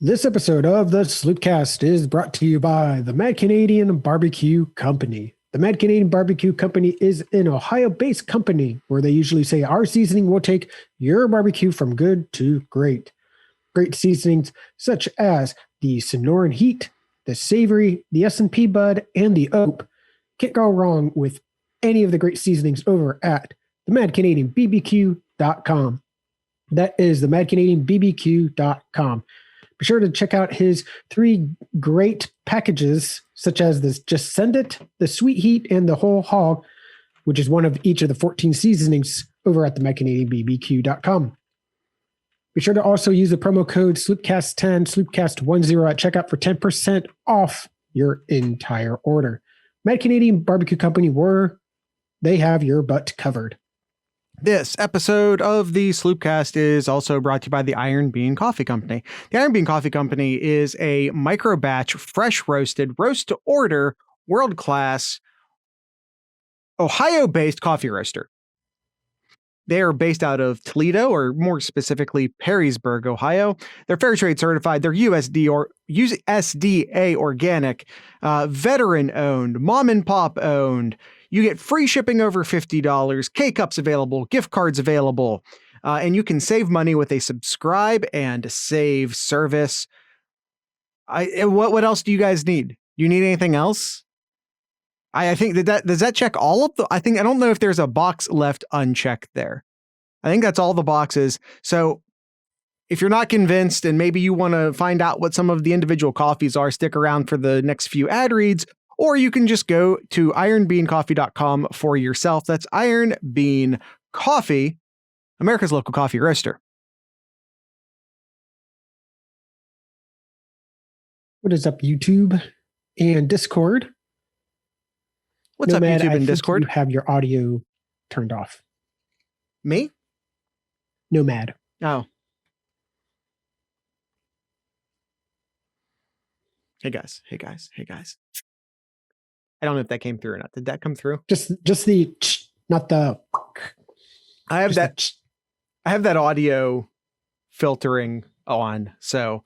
This episode of the Sloopcast is brought to you by the Mad Canadian Barbecue Company. The Mad Canadian Barbecue Company is an Ohio-based company where they usually say our seasoning will take your barbecue from good to great. Great seasonings such as the Sonoran Heat, the Savory, the S&P Bud, and the Oak. Can't go wrong with any of the great seasonings over at the MadCanadianBBQ.com. That is the MadCanadianBBQ.com. Be sure to check out his 3 great packages, such as this Just Send It, the Sweet Heat, and the Whole Hog, which is one of each of the 14 seasonings over at the MadCanadianBBQ.com. Be sure to also use the promo code SloopCast10, SloopCast10 at checkout for 10% off your entire order. Mad Canadian Barbecue Company, where they have your butt covered. This episode of the Sloopcast is also brought to you by the Iron Bean Coffee Company. The Iron Bean Coffee Company is a micro batch, fresh roasted, roast to order, world-class, Ohio-based coffee roaster. They are based out of Toledo, or more specifically, Perrysburg, Ohio. They're fair trade certified. They're USDA organic, veteran owned, mom and pop owned. You get free shipping over $50, K-Cups available, gift cards available, and you can save money with a subscribe and save service. What else do you guys need? You need anything else? I think does that check all of the, I don't know if there's a box left unchecked there. I think that's all the boxes. So if you're not convinced and maybe you want to find out what some of the individual coffees are, stick around for the next few ad reads, or you can just go to ironbeancoffee.com for yourself. That's Iron Bean Coffee, America's local coffee roaster. What is up, YouTube and Discord? What's Nomad, up, YouTube and Discord? You have your audio turned off. Me? Nomad. Oh. Hey guys. I don't know if that came through or not. Did that come through? Just the not the. I have that audio filtering on, so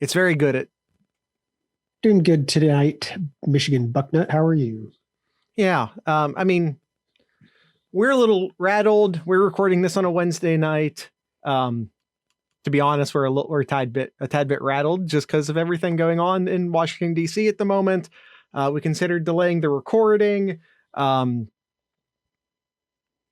it's very good at doing good tonight. Michigan Bucknut, how are you? Yeah, I mean, we're a little rattled. We're recording this on a Wednesday night. To be honest, we're a tad bit rattled just because of everything going on in Washington D.C. at the moment. We considered delaying the recording. But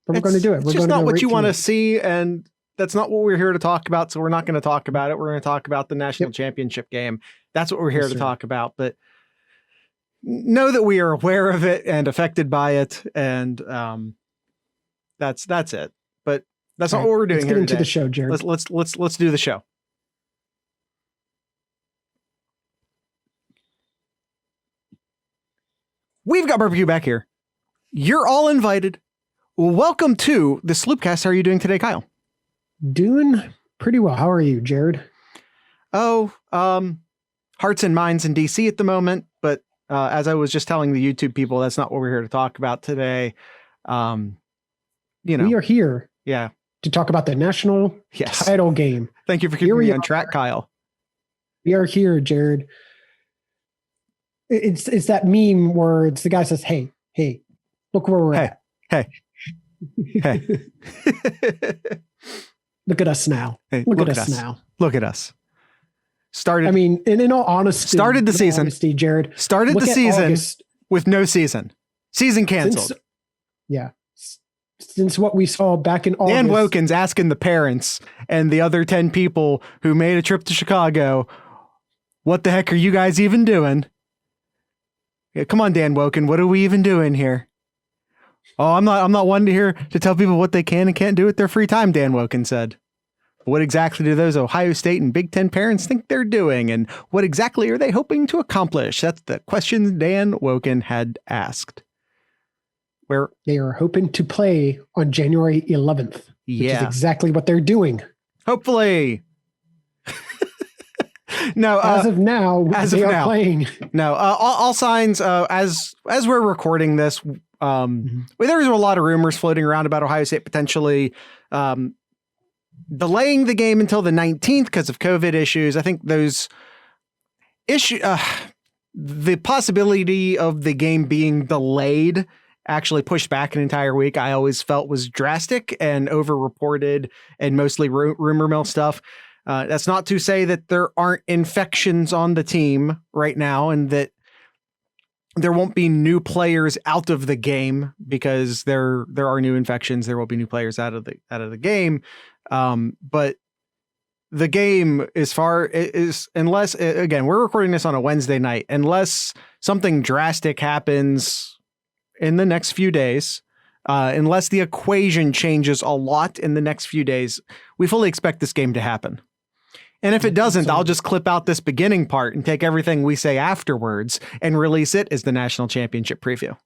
we're going to do it. It's just not what you want to see, and that's not what we're here to talk about, so we're not going to talk about it. We're going to talk about the national championship game. That's what we're here to talk about, but know that we are aware of it and affected by it, and that's it. But that's not what we're doing here today. Let's get into the show, Jared. Let's do the show. We've got barbecue back here. You're all invited. Welcome to the Sloopcast. How are you doing today, Kyle? Doing pretty well. How are you, Jared? Oh, hearts and minds in DC at the moment. But as I was just telling the YouTube people, that's not what we're here to talk about today. We are here. Yeah. To talk about the national title game. Thank you for keeping me on track, Kyle. We are here, Jared. It's that meme where it's the guy says, hey, look where we're at. Hey. Look at us now. Hey, look at us now. Look at us. Started. I mean, and in all honesty, started the season, Jared. Started the season with no season. Season canceled. Since what we saw back in August. Dan Woken's asking the parents and the other 10 people who made a trip to Chicago, what the heck are you guys even doing? Yeah, come on, Dan Woken. What are we even doing here? Oh, I'm not one to hear to tell people what they can and can't do with their free time, Dan Woken said. What exactly do those Ohio State and Big Ten parents think they're doing? And what exactly are they hoping to accomplish? That's the question Dan Woken had asked. Where they are hoping to play on January 11th, which is exactly what they're doing. Hopefully. No, as of now, they are playing. No, all signs, as we're recording this, there was a lot of rumors floating around about Ohio State potentially delaying the game until the 19th because of COVID issues. I think those the possibility of the game being delayed actually pushed back an entire week, I always felt was drastic and over-reported and mostly rumor mill stuff. That's not to say that there aren't infections on the team right now and that there won't be new players out of the game because there are new infections. There will be new players out of the game. But the game unless, again, we're recording this on a Wednesday night, unless something drastic happens in the next few days, unless the equation changes a lot in the next few days, we fully expect this game to happen. And if it doesn't, I'll just clip out this beginning part and take everything we say afterwards and release it as the national championship preview.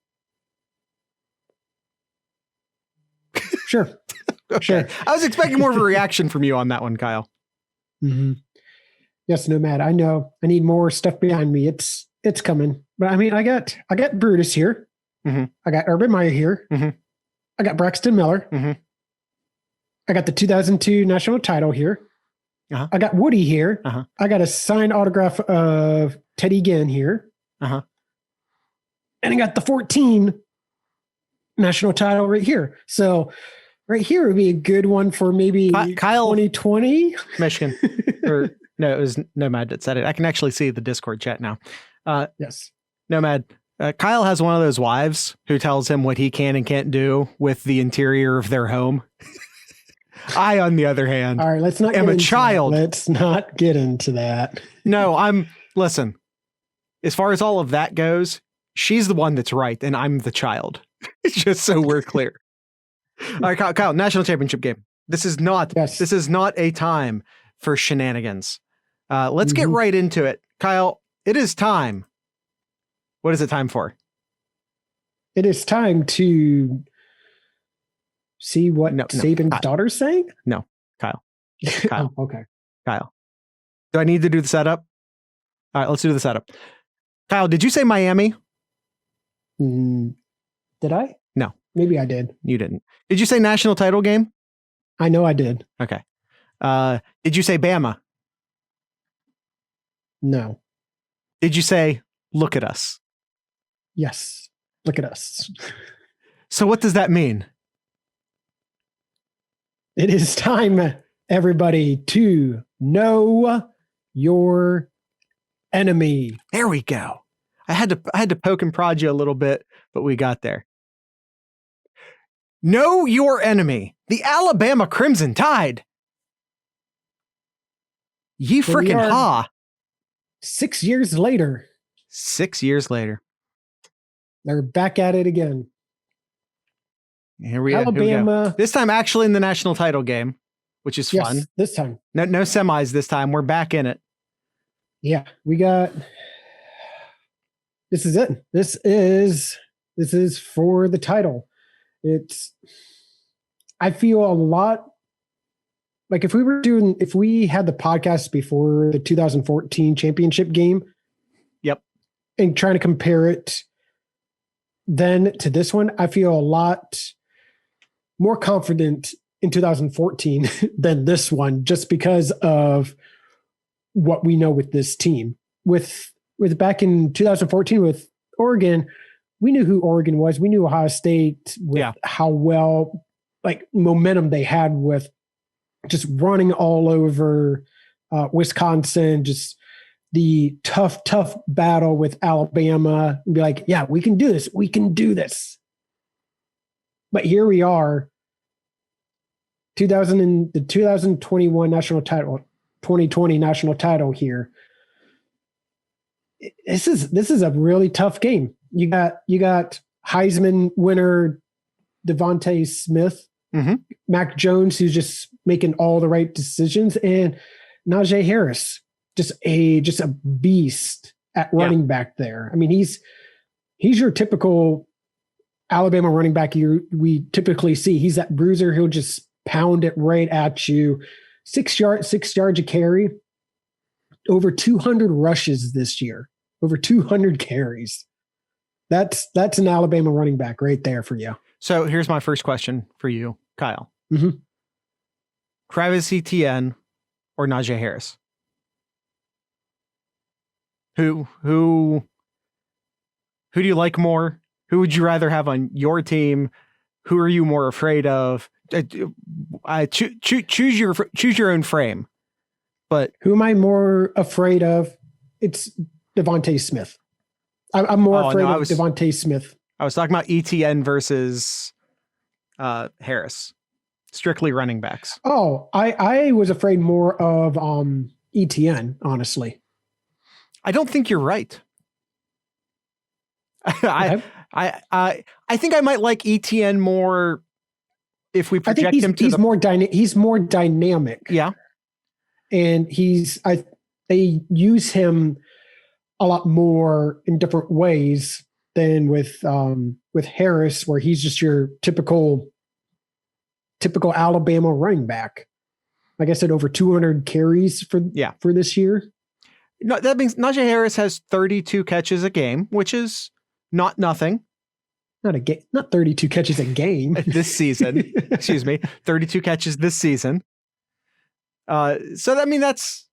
Sure. Okay. Sure. I was expecting more of a reaction from you on that one, Kyle. Mm-hmm. Yes, Nomad. I know. I need more stuff behind me. It's coming. But I mean, I got Brutus here. Mm-hmm. I got Urban Meyer here. Mm-hmm. I got Braxton Miller. Mm-hmm. I got the 2002 national title here. Uh-huh. I got Woody here. Uh-huh. I got a signed autograph of Teddy Ginn here. Uh-huh. And I got the 14 national title right here. So right here would be a good one for maybe Kyle, 2020. Michigan. Or no, it was Nomad that said it. I can actually see the Discord chat now. Yes. Nomad. Kyle has one of those wives who tells him what he can and can't do with the interior of their home. I, on the other hand, all right, let's not am a child. Let's not get into that. No, listen, as far as all of that goes, she's the one that's right, and I'm the child. Just so we're clear. All right, Kyle, national championship game. This is not a time for shenanigans. Let's get right into it. Kyle, it is time. What is it time for? It is time to see what Saban's daughter's saying? No, Kyle. Oh, okay. Kyle. Do I need to do the setup? All right, let's do the setup. Kyle, did you say Miami? Did I? No. Maybe I did. You didn't. Did you say national title game? I know I did. Okay. Did you say Bama? No. Did you say look at us? Yes. Look at us. So what does that mean? It is time, everybody, to know your enemy. There we go. I had to poke and prod you a little bit, but we got there. Know your enemy. The Alabama Crimson Tide. Ye frickin' ha. 6 years later. 6 years later. They're back at it again. Here we Alabama. Go. This time actually in the national title game, which is fun. This time. No semis this time. We're back in it. Yeah, we got. This is it. This is for the title. I feel a lot like if we had the podcast before the 2014 championship game. Yep. And trying to compare it then to this one, I feel a lot more confident in 2014 than this one, just because of what we know with this team. With back in 2014 with Oregon, we knew who Oregon was. We knew Ohio State with how well momentum they had with just running all over Wisconsin, just the tough battle with Alabama and be like, yeah, we can do this. We can do this. But here we are, the 2021 national title, 2020 national title here. This is a really tough game. You got Heisman winner Devontae Smith, Mac Jones, who's just making all the right decisions, and Najee Harris, just a beast at running back there. I mean, he's your typical Alabama running back we typically see. He's that bruiser. He'll just pound it right at you. 6 yards a carry. Over 200 rushes this year. Over 200 carries. That's an Alabama running back right there for you. So here's my first question for you, Kyle. Travis Etienne or Najee Harris? Who do you like more? Who would you rather have on your team? Who are you more afraid of? Choose your own frame. But who am I more afraid of? It's Devontae Smith. I'm more afraid of Devontae Smith. I was talking about ETN versus Harris. Strictly running backs. Oh, I was afraid more of ETN, honestly. I don't think you're right. I think I might like ETN more if we project him to he's more dynamic. Yeah. And they use him a lot more in different ways than with Harris, where he's just your typical Alabama running back. Like I said, over 200 carries for this year. No, that means Najee Harris has 32 catches a game, which is not nothing. Not 32 catches a game this season. Excuse me, 32 catches this season. So I mean that's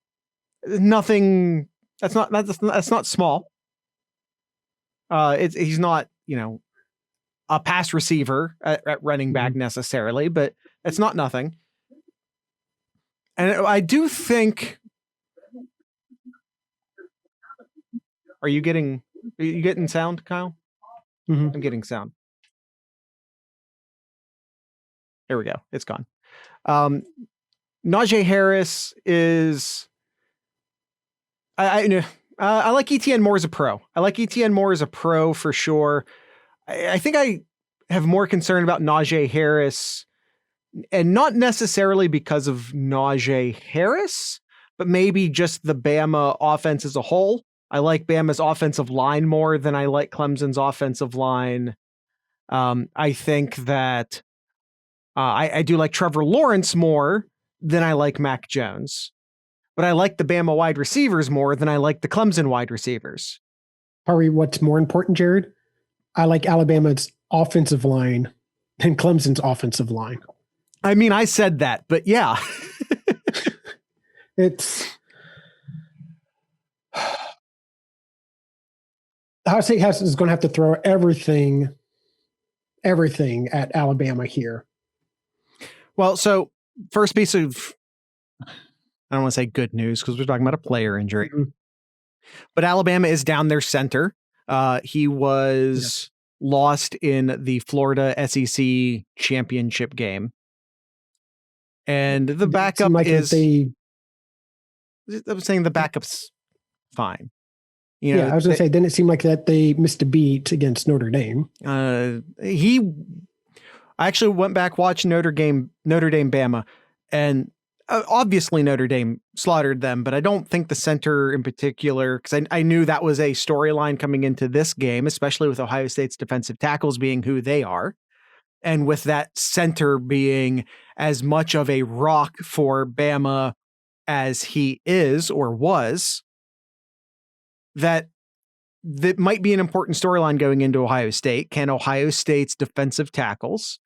nothing. That's not small. He's not a pass receiver at running back necessarily, but it's not nothing. And I do think. Are you getting sound, Kyle? Mm-hmm. I'm getting sound. There we go. It's gone. Najee Harris is. I like ETN more as a pro. I like ETN more as a pro for sure. I think I have more concern about Najee Harris, and not necessarily because of Najee Harris, but maybe just the Bama offense as a whole. I like Bama's offensive line more than I like Clemson's offensive line. I think that I do like Trevor Lawrence more than I like Mac Jones. But I like the Bama wide receivers more than I like the Clemson wide receivers. Probably what's more important, Jared? I like Alabama's offensive line than Clemson's offensive line. I mean, I said that, but yeah. Ohio State is going to have to throw everything at Alabama here. Well, so first piece of, I don't want to say good news because we're talking about a player injury, but Alabama is down their center. He was lost in the Florida SEC championship game. And the backup I was saying the backup's fine. I was going to say, didn't it seem like that they missed a beat against Notre Dame? I actually went back, watched Notre Dame, Bama, and obviously Notre Dame slaughtered them, but I don't think the center in particular, because I knew that was a storyline coming into this game, especially with Ohio State's defensive tackles being who they are. And with that center being as much of a rock for Bama as he is or was, that might be an important storyline going into Ohio State. Can Ohio State's defensive tackles,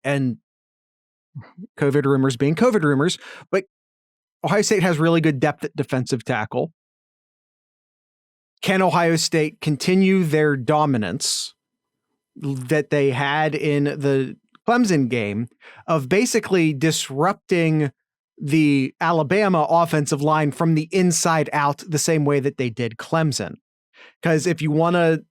and COVID rumors being COVID rumors, but Ohio State has really good depth at defensive tackle. Can Ohio State continue their dominance that they had in the Clemson game of basically disrupting the Alabama offensive line from the inside out the same way that they did Clemson? Because if you want to,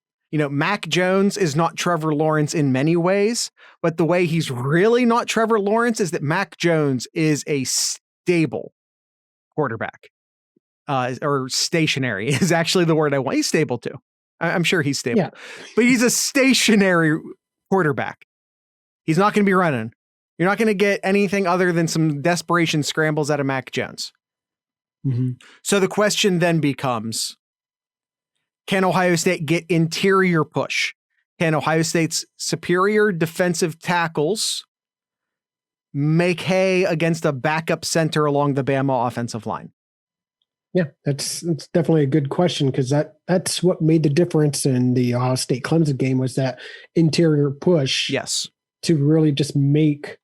Mac Jones is not Trevor Lawrence in many ways, but the way he's really not Trevor Lawrence is that Mac Jones is a stable quarterback, or stationary is actually the word I want. He's stable too. I'm sure he's stable, but he's a stationary quarterback. He's not going to be running. You're not going to get anything other than some desperation scrambles out of Mac Jones. Mm-hmm. So the question then becomes, can Ohio State get interior push? Can Ohio State's superior defensive tackles make hay against a backup center along the Bama offensive line? Yeah, that's definitely a good question, because that's what made the difference in the Ohio State Clemson game, was that interior push. Yes. To really just make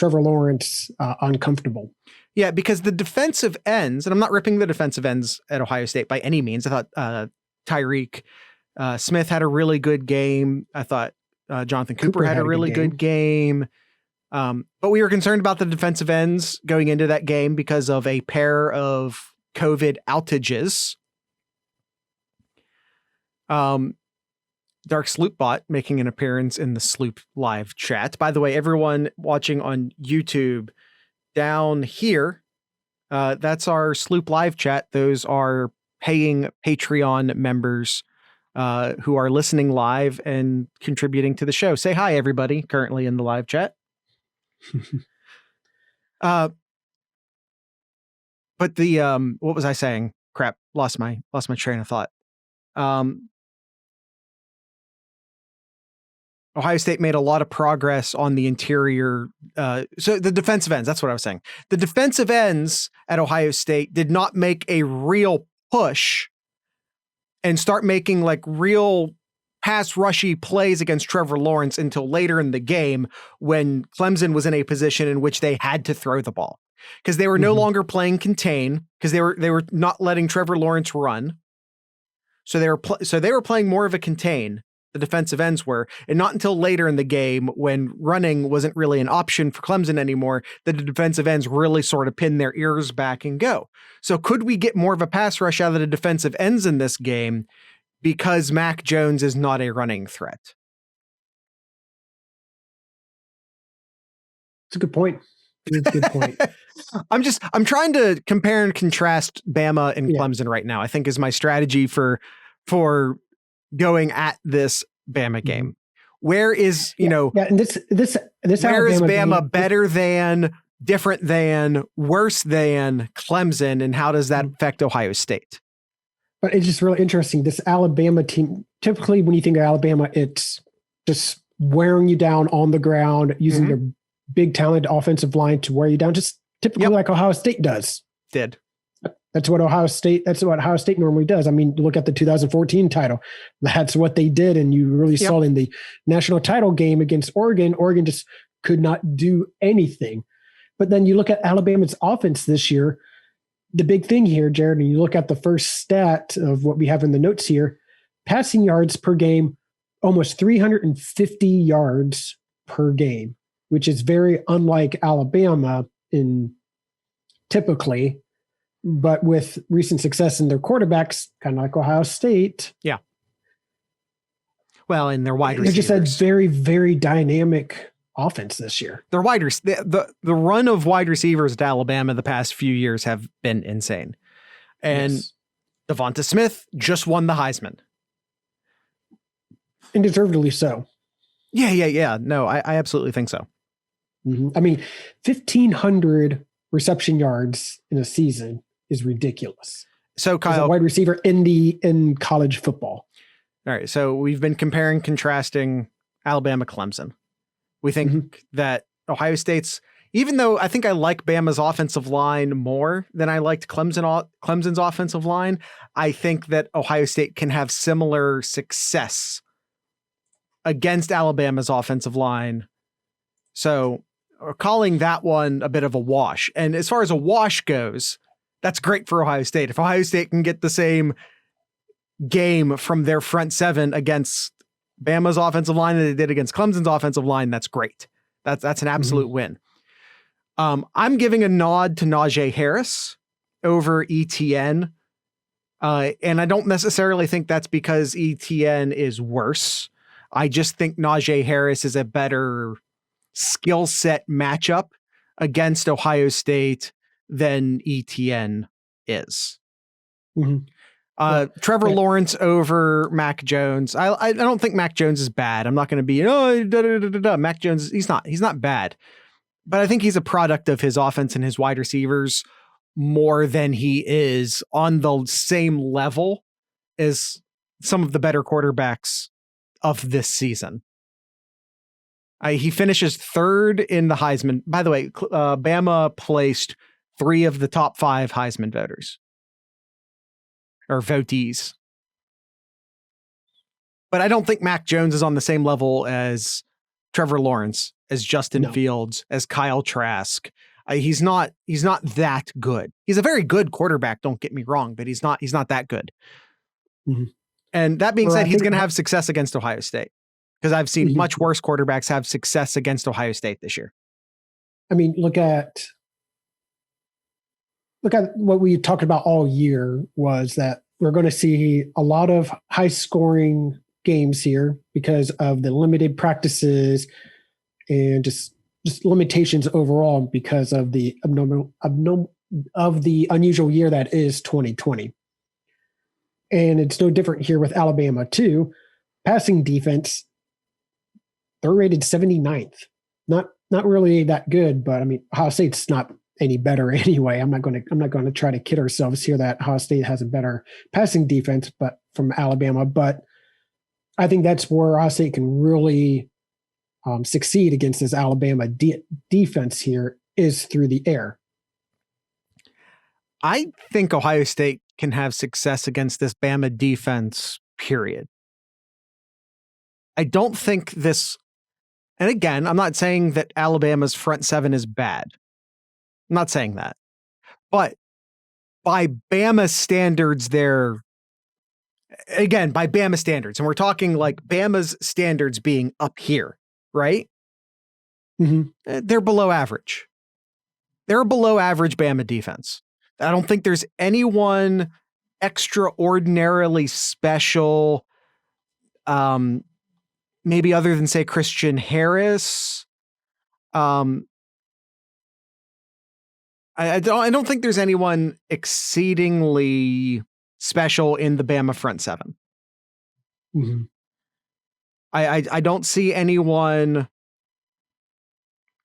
Trevor Lawrence uncomfortable. Yeah, because the defensive ends, and I'm not ripping the defensive ends at Ohio State by any means. I thought Tyreek Smith had a really good game. I thought Jonathan Cooper had a really good game. But we were concerned about the defensive ends going into that game because of a pair of COVID outages. Dark Sloopbot making an appearance in the Sloop live chat. By the way, everyone watching on YouTube, down here, that's our Sloop live chat. Those are paying Patreon members who are listening live and contributing to the show. Say hi, everybody currently in the live chat. But the what was I saying? Crap, lost my train of thought. Ohio State made a lot of progress on the interior. So the defensive ends, that's what I was saying. The defensive ends at Ohio State did not make a real push and start making like real pass rushy plays against Trevor Lawrence until later in the game when Clemson was in a position in which they had to throw the ball because they were no longer playing contain because they were not letting Trevor Lawrence run. So they were playing more of a contain. The defensive ends were, and not until later in the game when running wasn't really an option for Clemson anymore, that the defensive ends really sort of pin their ears back and go. So could we get more of a pass rush out of the defensive ends in this game because Mac Jones is not a running threat? It's a good point. It's a good point. I'm trying to compare and contrast Bama and Clemson right now, I think is my strategy for going at this Bama game. Where is, and this where is Bama better than, different than, worse than Clemson, and how does that affect Ohio State? But it's just really interesting. This Alabama team, typically when you think of Alabama, it's just wearing you down on the ground, using their big talented offensive line to wear you down, just typically like Ohio State does. That's what Ohio State normally does. I mean, look at the 2014 title. That's what they did. And you really saw in the national title game against Oregon. Oregon just could not do anything. But then you look at Alabama's offense this year. The big thing here, Jared, and you look at the first stat of what we have in the notes here, passing yards per game, almost 350 yards per game, which is very unlike Alabama in typically. But with recent success in their quarterbacks, kind of like Ohio State. Yeah. Well, in their wide receivers. They just had very, very dynamic offense this year. Their the run of wide receivers at Alabama the past few years have been insane. And Devonta Smith just won the Heisman. And deservedly so. Yeah. No, I absolutely think so. I mean, 1,500 reception yards in a season is ridiculous. So Kyle, as a wide receiver in college football. All right. So we've been comparing, contrasting Alabama, Clemson. We think that Ohio State's, even though I think I like Bama's offensive line more than I liked Clemson's offensive line, I think that Ohio State can have similar success against Alabama's offensive line. So we're calling that one a bit of a wash. And as far as a wash goes, that's great for Ohio State. If Ohio State can get the same game from their front seven against Bama's offensive line that they did against Clemson's offensive line, that's great. That's an absolute win. I'm giving a nod to Najee Harris over ETN. And I don't necessarily think that's because ETN is worse. I just think Najee Harris is a better skill set matchup against Ohio State than ETN is. Trevor Lawrence over Mac Jones. I don't think Mac Jones is bad. I'm not going to be, Mac Jones, he's not bad. But I think he's a product of his offense and his wide receivers more than he is on the same level as some of the better quarterbacks of this season. He finishes third in the Heisman. By the way, Bama placed 3 of the top 5 Heisman voters or votees. But I don't think Mac Jones is on the same level as Trevor Lawrence, as Justin Fields, as Kyle Trask. He's not that good. He's a very good quarterback, don't get me wrong, but he's not that good. Mm-hmm. And that being said, he's going to have success against Ohio State, because I've seen much worse quarterbacks have success against Ohio State this year. I mean, look at what we talked about all year was that we're going to see a lot of high scoring games here because of the limited practices and just limitations overall because of the unusual year that is 2020. And it's no different here with Alabama too. Passing defense, they're rated 79th. Not really that good, but I mean, Ohio State's not any better anyway. I'm not going to try to kid ourselves here that Ohio State has a better passing defense, but from Alabama. But I think that's where Ohio State can really succeed against this Alabama defense here is through the air. I think Ohio State can have success against this Bama defense, period. I don't think this, and again, I'm not saying that Alabama's front seven is bad. I'm not saying that. But by Bama standards, by Bama standards, and we're talking like Bama's standards being up here, right? Mm-hmm. They're below average. They're a below average Bama defense. I don't think there's anyone extraordinarily special, maybe other than, say, Christian Harris. I don't think there's anyone exceedingly special in the Bama front seven. Mm-hmm. I don't see anyone.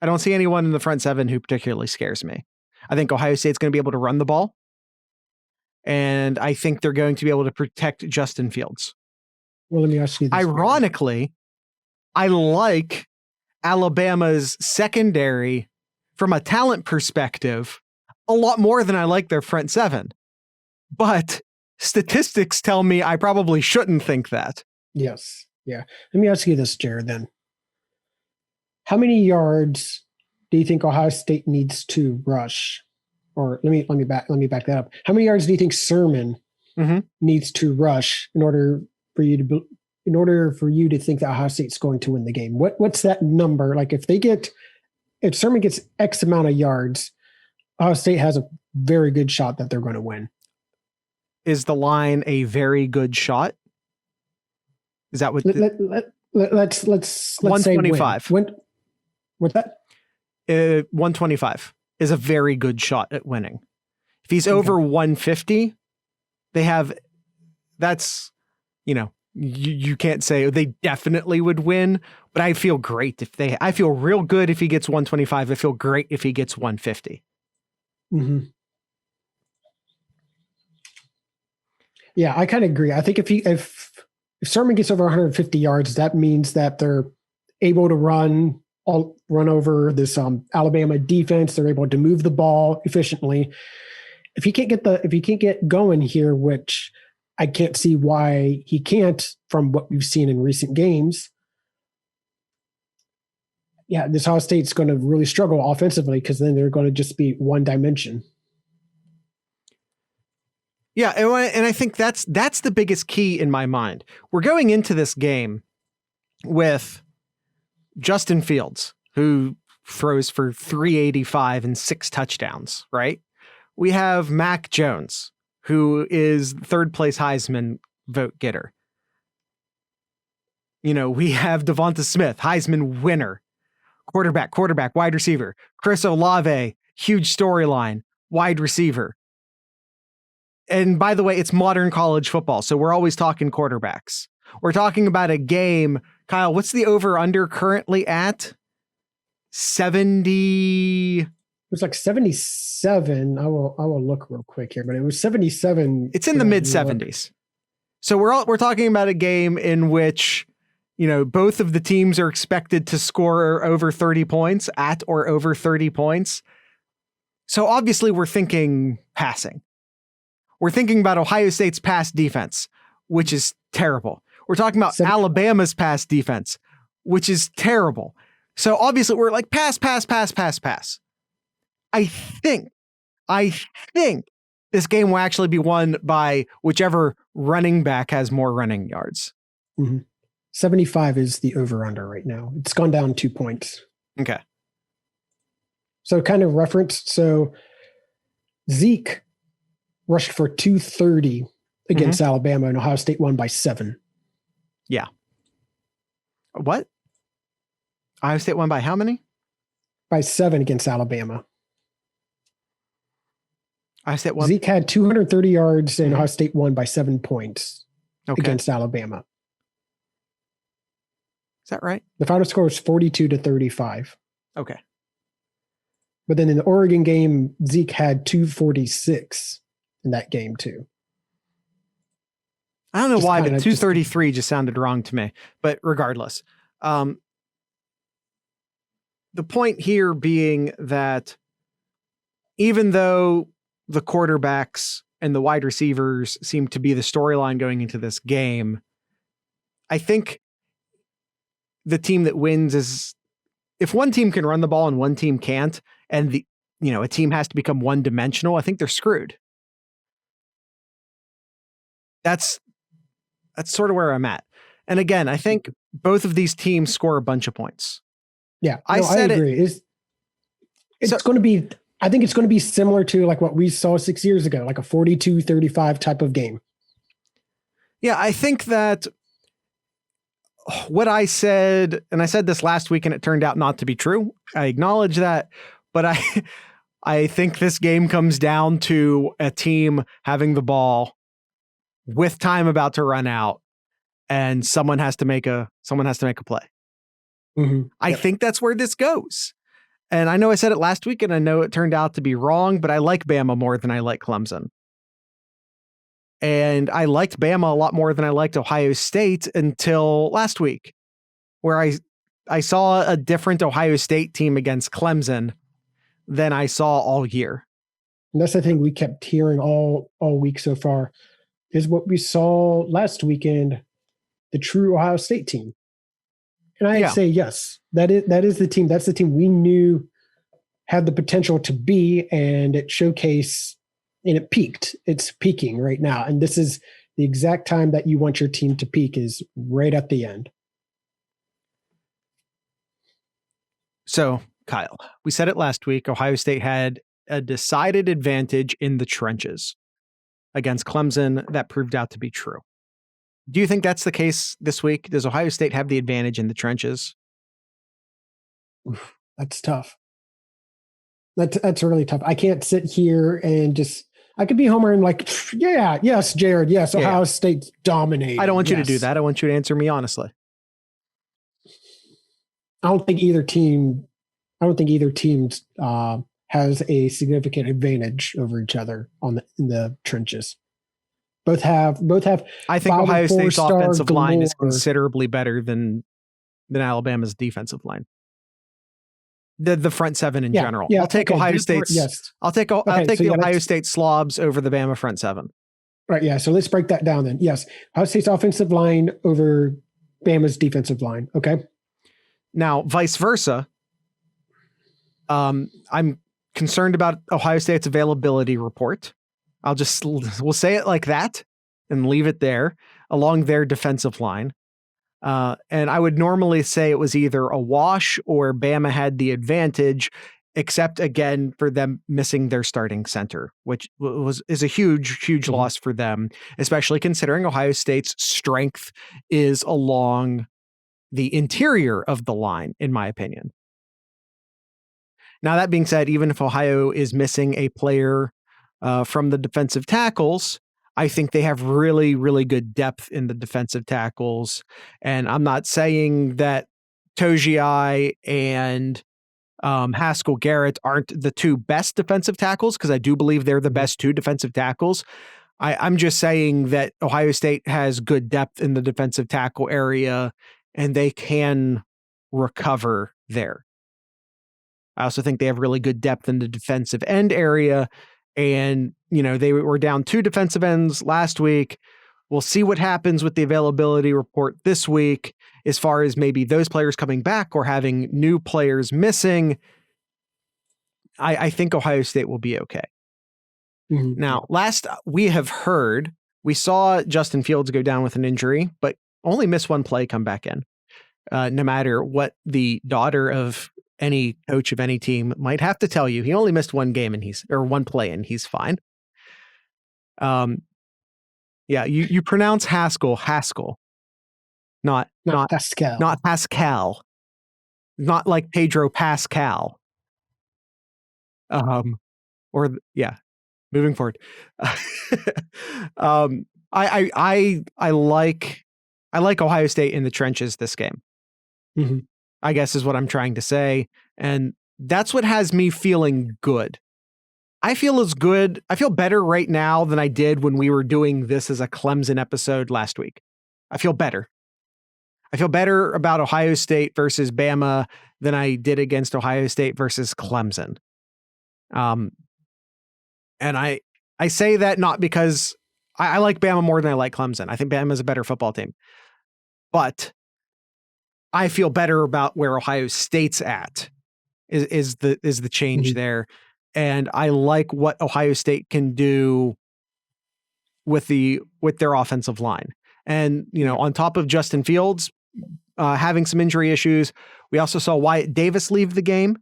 I don't see anyone in the front seven who particularly scares me. I think Ohio State's going to be able to run the ball, and I think they're going to be able to protect Justin Fields. Well, let me ask you this. Ironically, I like Alabama's secondary from a talent perspective a lot more than I like their front seven. But statistics tell me I probably shouldn't think that. Yes. Yeah. Let me ask you this, Jared, then. How many yards do you think Ohio State needs to rush? Or let me back that up. How many yards do you think Sermon needs to rush in order for you to think that Ohio State's going to win the game? What's that number? Like if Sermon gets X amount of yards, Ohio State has a very good shot that they're going to win. Is the line a very good shot? Is that what? Let's 125. Say win. What's that? 125 is a very good shot at winning. If he's over 150, you can't say they definitely would win, but I feel great I feel real good if he gets 125. I feel great if he gets 150. Mm-hmm. Yeah, I kind of agree. I think if Sermon gets over 150 yards, that means that they're able to run over this Alabama defense. They're able to move the ball efficiently. If he can't get going here, which I can't see why he can't from what we've seen in recent games. Yeah, this Ohio State's going to really struggle offensively because then they're going to just be one dimension. Yeah, and I think that's the biggest key in my mind. We're going into this game with Justin Fields, who throws for 385 and 6 touchdowns, right? We have Mac Jones, who is third place Heisman vote getter. We have Devonta Smith, Heisman winner, quarterback, wide receiver. Chris Olave, huge storyline, wide receiver. And by the way, it's modern college football, so we're always talking quarterbacks. We're talking about a game. Kyle, what's the over-under currently at? 70. It was like 77. I will look real quick here, but it was 77. It's in the mid 70s. So we're talking about a game in which, both of the teams are expected to score over 30 points, at or over 30 points. So obviously we're thinking passing. We're thinking about Ohio State's pass defense, which is terrible. We're talking about Alabama's pass defense, which is terrible. So obviously we're like pass. I think this game will actually be won by whichever running back has more running yards. 75 is the over-under right now. It's gone down 2 points. Okay. So kind of reference. So Zeke rushed for 230 against Alabama, and Ohio State won by 7. Yeah. What? Ohio State won by how many? By 7 against Alabama. Ohio State won. Zeke had 230 yards, and Ohio State won by 7 points against Alabama. Is that right? The final score was 42-35. Okay. But then in the Oregon game, Zeke had 246 in that game too. I don't know why, but 233 just sounded wrong to me. But regardless, the point here being that even though the quarterbacks and the wide receivers seem to be the storyline going into this game, I think the team that wins is if one team can run the ball and one team can't, and a team has to become one dimensional, I think they're screwed. That's sort of where I'm at. And again, I think both of these teams score a bunch of points. Yeah, I agree. It's going to be, I think it's going to be similar to like what we saw 6 years ago, like a 42-35 type of game. Yeah, I think that what I said, and I said this last week and it turned out not to be true. I acknowledge that, but I think this game comes down to a team having the ball with time about to run out, and someone has to make a play. I think that's where this goes. And I know I said it last week and I know it turned out to be wrong, but I like Bama more than I like Clemson. And I liked Bama a lot more than I liked Ohio State until last week, where I saw a different Ohio State team against Clemson than I saw all year. And that's the thing we kept hearing all week so far is what we saw last weekend, the true Ohio State team. And I'd say, yes, that is the team. That's the team we knew had the potential to be, and it showcased and it peaked. It's peaking right now. And this is the exact time that you want your team to peak, is right at the end. So, Kyle, we said it last week. Ohio State had a decided advantage in the trenches against Clemson. That proved out to be true. Do you think that's the case this week? Does Ohio State have the advantage in the trenches? Oof, that's tough. That's really tough. I can't sit here and just, I could be Homer and like, yes, Jared, yes, Ohio State's dominating. I don't want you to do that. I want you to answer me honestly. I don't think either team has a significant advantage over each other in the trenches. Both have. I think Ohio State's offensive line is considerably better than Alabama's defensive line. The front seven in general. Yeah, I'll take Ohio State's. Yes. I'll take the Ohio State slobs over the Bama front seven. Right. Yeah. So let's break that down then. Yes, Ohio State's offensive line over Bama's defensive line. Okay. Now, vice versa. I'm concerned about Ohio State's availability report. We'll say it like that and leave it there along their defensive line. And I would normally say it was either a wash or Bama had the advantage, except again for them missing their starting center, which is a huge loss for them, especially considering Ohio State's strength is along the interior of the line, in my opinion. Now, that being said, even if Ohio is missing a player from the defensive tackles, I think they have really, really good depth in the defensive tackles. And I'm not saying that Togiai and Haskell Garrett aren't the two best defensive tackles, because I do believe they're the best two defensive tackles. I'm just saying that Ohio State has good depth in the defensive tackle area, and they can recover there. I also think they have really good depth in the defensive end area. And, they were down 2 defensive ends last week. We'll see what happens with the availability report this week as far as maybe those players coming back or having new players missing. I think Ohio State will be okay. Mhm. Now, last we have heard, we saw Justin Fields go down with an injury, but only miss one play, come back in. No matter what the daughter of any coach of any team might have to tell you, he only missed one game one play and he's fine. Yeah, you pronounce Haskell, not Pascal. not Pascal, not like Pedro Pascal. Moving forward. I like Ohio State in the trenches this game. Mm-hmm. I guess is what I'm trying to say. And that's what has me feeling good. I feel better right now than I did when we were doing this as a Clemson episode last week. I feel better. I feel better about Ohio State versus Bama than I did against Ohio State versus Clemson. And I say that not because I like Bama more than I like Clemson. I think Bama is a better football team. But I feel better about where Ohio State's at is the change Mm-hmm. there. And I like what Ohio State can do with their offensive line. And, on top of Justin Fields having some injury issues, we also saw Wyatt Davis leave the game.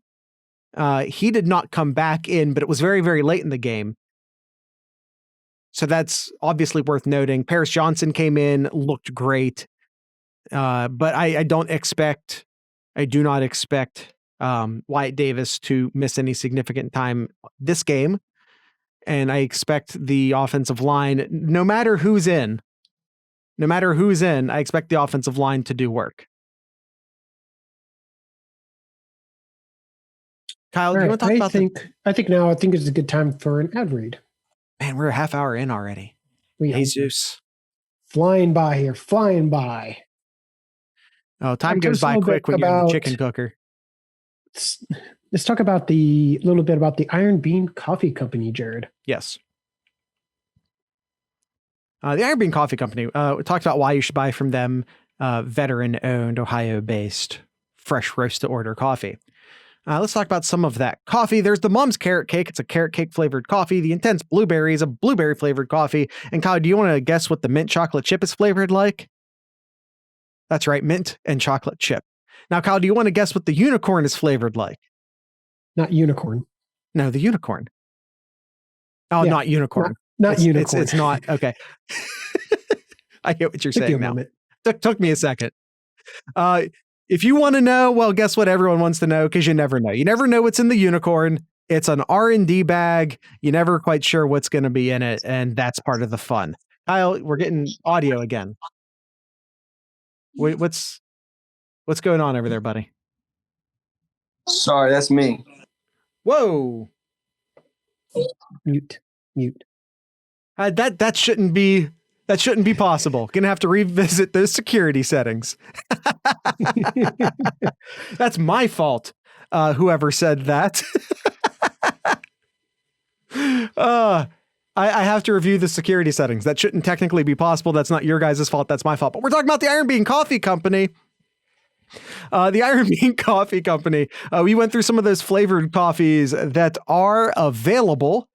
He did not come back in, but it was very, very late in the game. So that's obviously worth noting. Paris Johnson came in, looked great. But I do not expect Wyatt Davis to miss any significant time this game. And I expect the offensive line, no matter who's in, I expect the offensive line to do work. Kyle, do you want to talk about I think it's a good time for an ad read. Man, we're a half hour in already. Jesus. Flying by. Oh, time goes by quick when you're in the chicken cooker. Let's talk about little bit about the Iron Bean Coffee Company, Jared. Yes. The Iron Bean Coffee Company, we talked about why you should buy from them, veteran-owned, Ohio-based, fresh roast-to-order coffee. Let's talk about some of that coffee. There's the Mom's Carrot Cake. It's a carrot cake flavored coffee. The Intense Blueberry is a blueberry flavored coffee. And Kyle, do you want to guess what the mint chocolate chip is flavored like? That's right, mint and chocolate chip. Now, Kyle, do you want to guess what the unicorn is flavored like? Not unicorn. No, the unicorn. Oh, yeah, not unicorn. Not unicorn. It's not. Okay. I get what you're saying now. Took me a second. If you want to know, well, guess what everyone wants to know, because you never know. You never know what's in the unicorn. It's an R&D bag. You're never quite sure what's going to be in it, and that's part of the fun. Kyle, we're getting audio again. Wait, what's going on over there, buddy? Sorry, that's me. Whoa. Mute. That shouldn't be possible. Gonna have to revisit those security settings. That's my fault. Whoever said that. I have to review the security settings. That shouldn't technically be possible. That's not your guys' fault. That's my fault. But we're talking about the Iron Bean Coffee Company. The Iron Bean Coffee Company. We went through some of those flavored coffees that are available.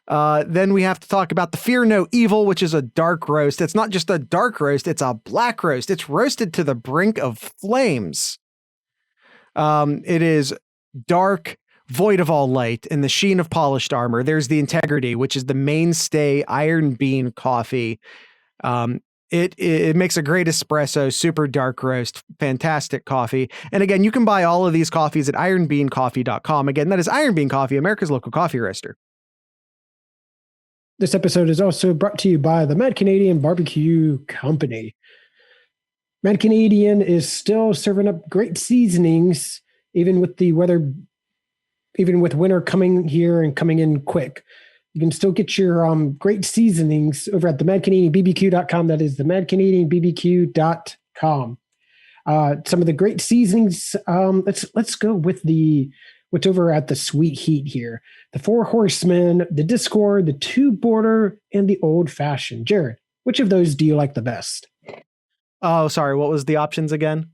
Then we have to talk about the Fear No Evil, which is a dark roast. It's not just a dark roast, it's a black roast. It's roasted to the brink of flames. It is dark, void of all light, and the sheen of polished armor. There's the Integrity, which is the mainstay Iron Bean coffee. It makes a great espresso, super dark roast, fantastic coffee. And again, you can buy all of these coffees at ironbeancoffee.com. Again, that is Iron Bean Coffee, America's local coffee roaster. This episode is also brought to you by the Mad Canadian Barbecue Company. Mad Canadian is still serving up great seasonings, even with the weather, even with winter coming here and coming in quick. You can still get your great seasonings over at the madcanadianbbq.com. That is the madcanadianbbq.com. Some of the great seasonings. Let's go with what's over at the Sweet Heat here. The Four Horsemen, the Discord, the Two Border, and the Old Fashioned. Jared, Which of those do you like the best? Oh, sorry. What was the options again?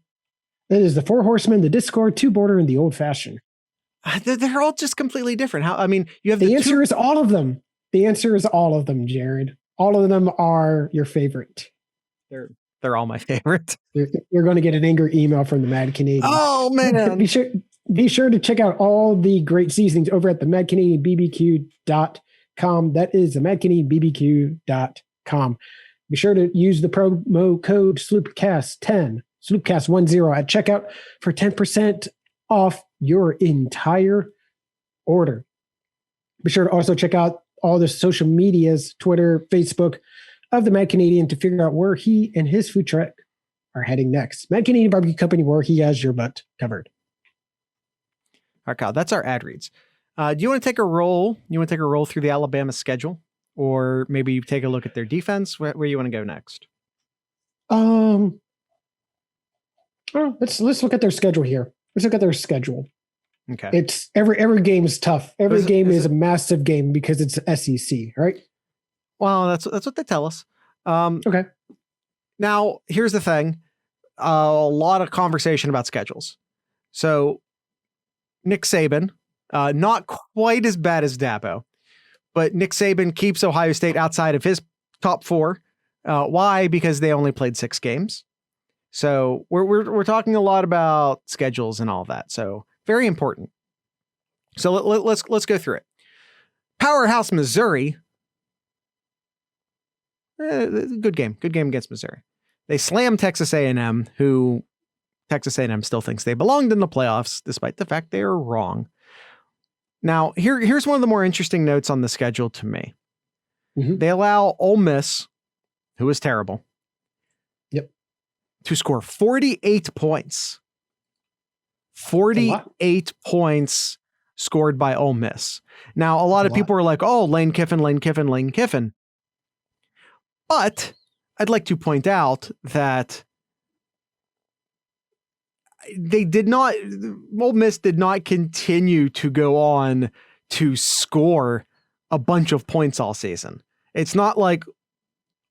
It is the Four Horsemen, the Discord, Two Border, and the Old Fashioned. They're all just completely different. You have the answer is all of them. The answer is all of them, Jared. All of them are your favorite. They're all my favorite. You're going to get an angry email from the Mad Canadian. Oh man! Be sure to check out all the great seasonings over at the madcanadianbbq.com. That is the madcanadianbbq.com. Be sure to use the promo code SloopCast10, SloopCast10 at checkout for 10% off your entire order. Be sure to also check out all the social medias, Twitter, Facebook, of the Mad Canadian to figure out where he and his food truck are heading next. Mad Canadian Barbecue Company, where he has your butt covered. All right, Kyle, that's our ad reads. Do you want to take a roll? You want to take a roll through the Alabama schedule? Or maybe you take a look at their defense? Where you want to go next? Let's look at their schedule here. Let's look at their schedule. Okay. It's every game is tough. Every game is a massive game because it's SEC, right? Well, that's what they tell us. Okay. Now, here's the thing. A lot of conversation about schedules. So, Nick Saban, not quite as bad as Dabo, but Nick Saban keeps Ohio State outside of his top four. Why? Because they only played 6 games. So we're talking a lot about schedules and all that. So very important. So let's go through it. Powerhouse Missouri. Good game against Missouri. They slammed Texas A&M, who Texas A&M still thinks they belonged in the playoffs, despite the fact they are wrong. Now, here's one of the more interesting notes on the schedule to me. Mm-hmm. They allow Ole Miss, who is terrible, to score 48 points. 48 points scored by Ole Miss. Now, a lot of people are like, oh, Lane Kiffin. But I'd like to point out that Ole Miss did not continue to go on to score a bunch of points all season. It's not like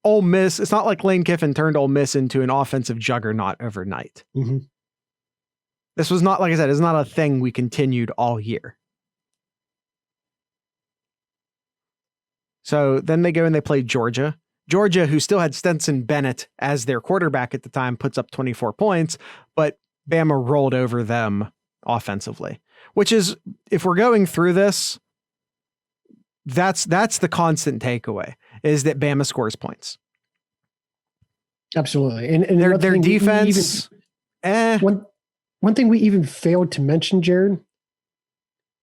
it's not like Lane Kiffin turned Ole Miss into an offensive juggernaut overnight. Mm-hmm. This was not, like I said, it's not a thing we continued all year. So then they go and they play Georgia. Georgia, who still had Stetson Bennett as their quarterback at the time, puts up 24 points, but Bama rolled over them offensively, which is, if we're going through this, that's the constant takeaway, is that Bama scores points. Absolutely. And their defense. One thing we even failed to mention, Jared,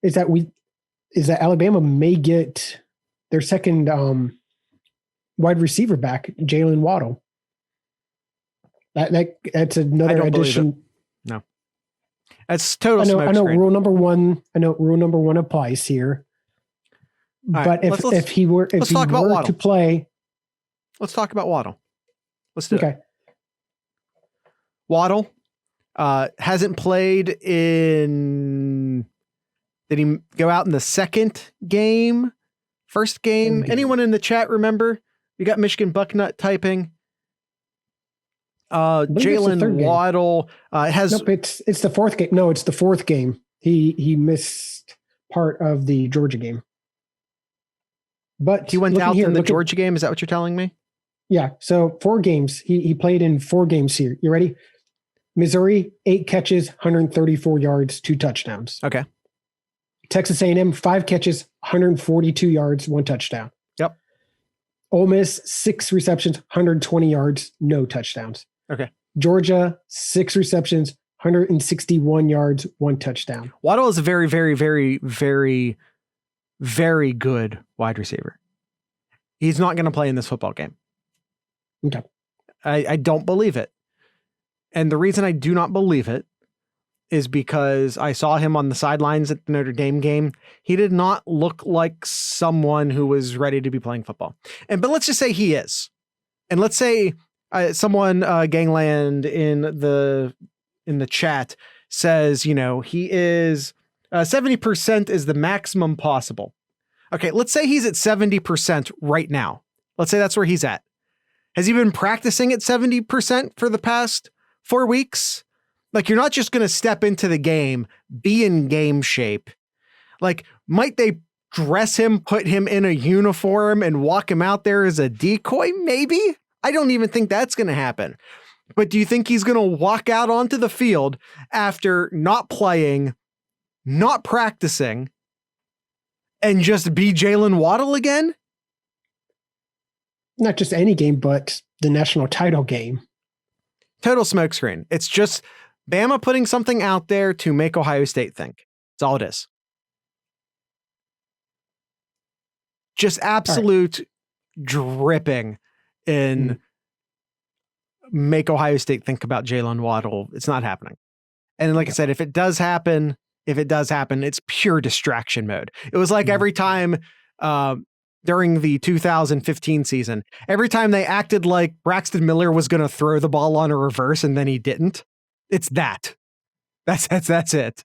is that Alabama may get their second wide receiver back, Jalen Waddle. That's another addition. No, that's total. I know. Rule number one applies here. But if he were to play, let's talk about Waddle. Let's do it. Waddle hasn't played in. Did he go out in the second game? First game? Anyone in the chat remember? We got Michigan Bucknut typing. Jalen Waddle has. Nope, it's the fourth game. No, it's the fourth game. He missed part of the Georgia game. But he went out in the Georgia game. Is that what you're telling me? Yeah. So 4 games. He played in 4 games here. You ready? Missouri, 8 catches, 134 yards, 2 touchdowns. Okay. Texas A&M, 5 catches, 142 yards, 1 touchdown. Yep. Ole Miss, 6 receptions, 120 yards, no touchdowns. Okay. Georgia, 6 receptions, 161 yards, 1 touchdown. Waddle is a very, very, very, very, very good wide receiver. He's not going to play in this football game. Okay. I don't believe it. And the reason I do not believe it is because I saw him on the sidelines at the Notre Dame game. He did not look like someone who was ready to be playing football. But let's just say he is. And let's say someone, Gangland in the chat says, he is 70% is the maximum possible. Okay, let's say he's at 70% right now. Let's say that's where he's at. Has he been practicing at 70% for the past 4 weeks? Like, you're not just going to step into the game, be in game shape. Like, might they dress him, put him in a uniform and walk him out there as a decoy? Maybe. I don't even think that's going to happen. But do you think he's going to walk out onto the field after not playing, not practicing, and just be Jalen Waddle again? Not just any game, but the national title game. Total smokescreen. It's just Bama putting something out there to make Ohio State think. That's all it is. Just absolute dripping in make Ohio State think about Jalen Waddle. It's not happening. And like I said, if it does happen, it's pure distraction mode. It was like every time during the 2015 season, every time they acted like Braxton Miller was going to throw the ball on a reverse and then he didn't. It's that. That's it.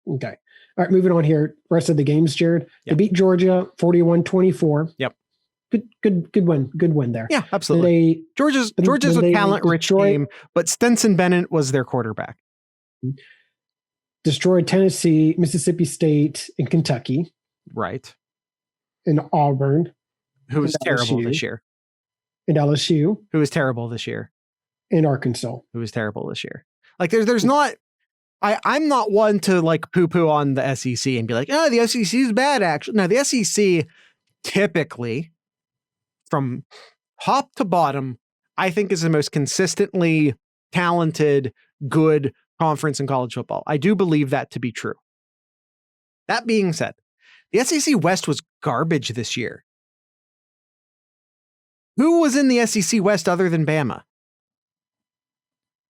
Okay. All right, moving on here. Rest of the games, Jared. Yep. They beat Georgia 41-24. Yep. Good win there. Yeah, absolutely. Georgia's a talent-rich team, but Stetson Bennett was their quarterback. Destroyed Tennessee, Mississippi State, and Kentucky. Right. And Auburn. Who was terrible this year. And LSU. Who was terrible this year. And Arkansas. Who was terrible this year. Like, there's not... I'm not one to like poo-poo on the SEC and be like, oh, the SEC is bad, actually. No, the SEC typically, from top to bottom, I think is the most consistently talented, good conference in college football. I do believe that to be true. That being said, the SEC West was garbage this year. Who was in the SEC West other than Bama?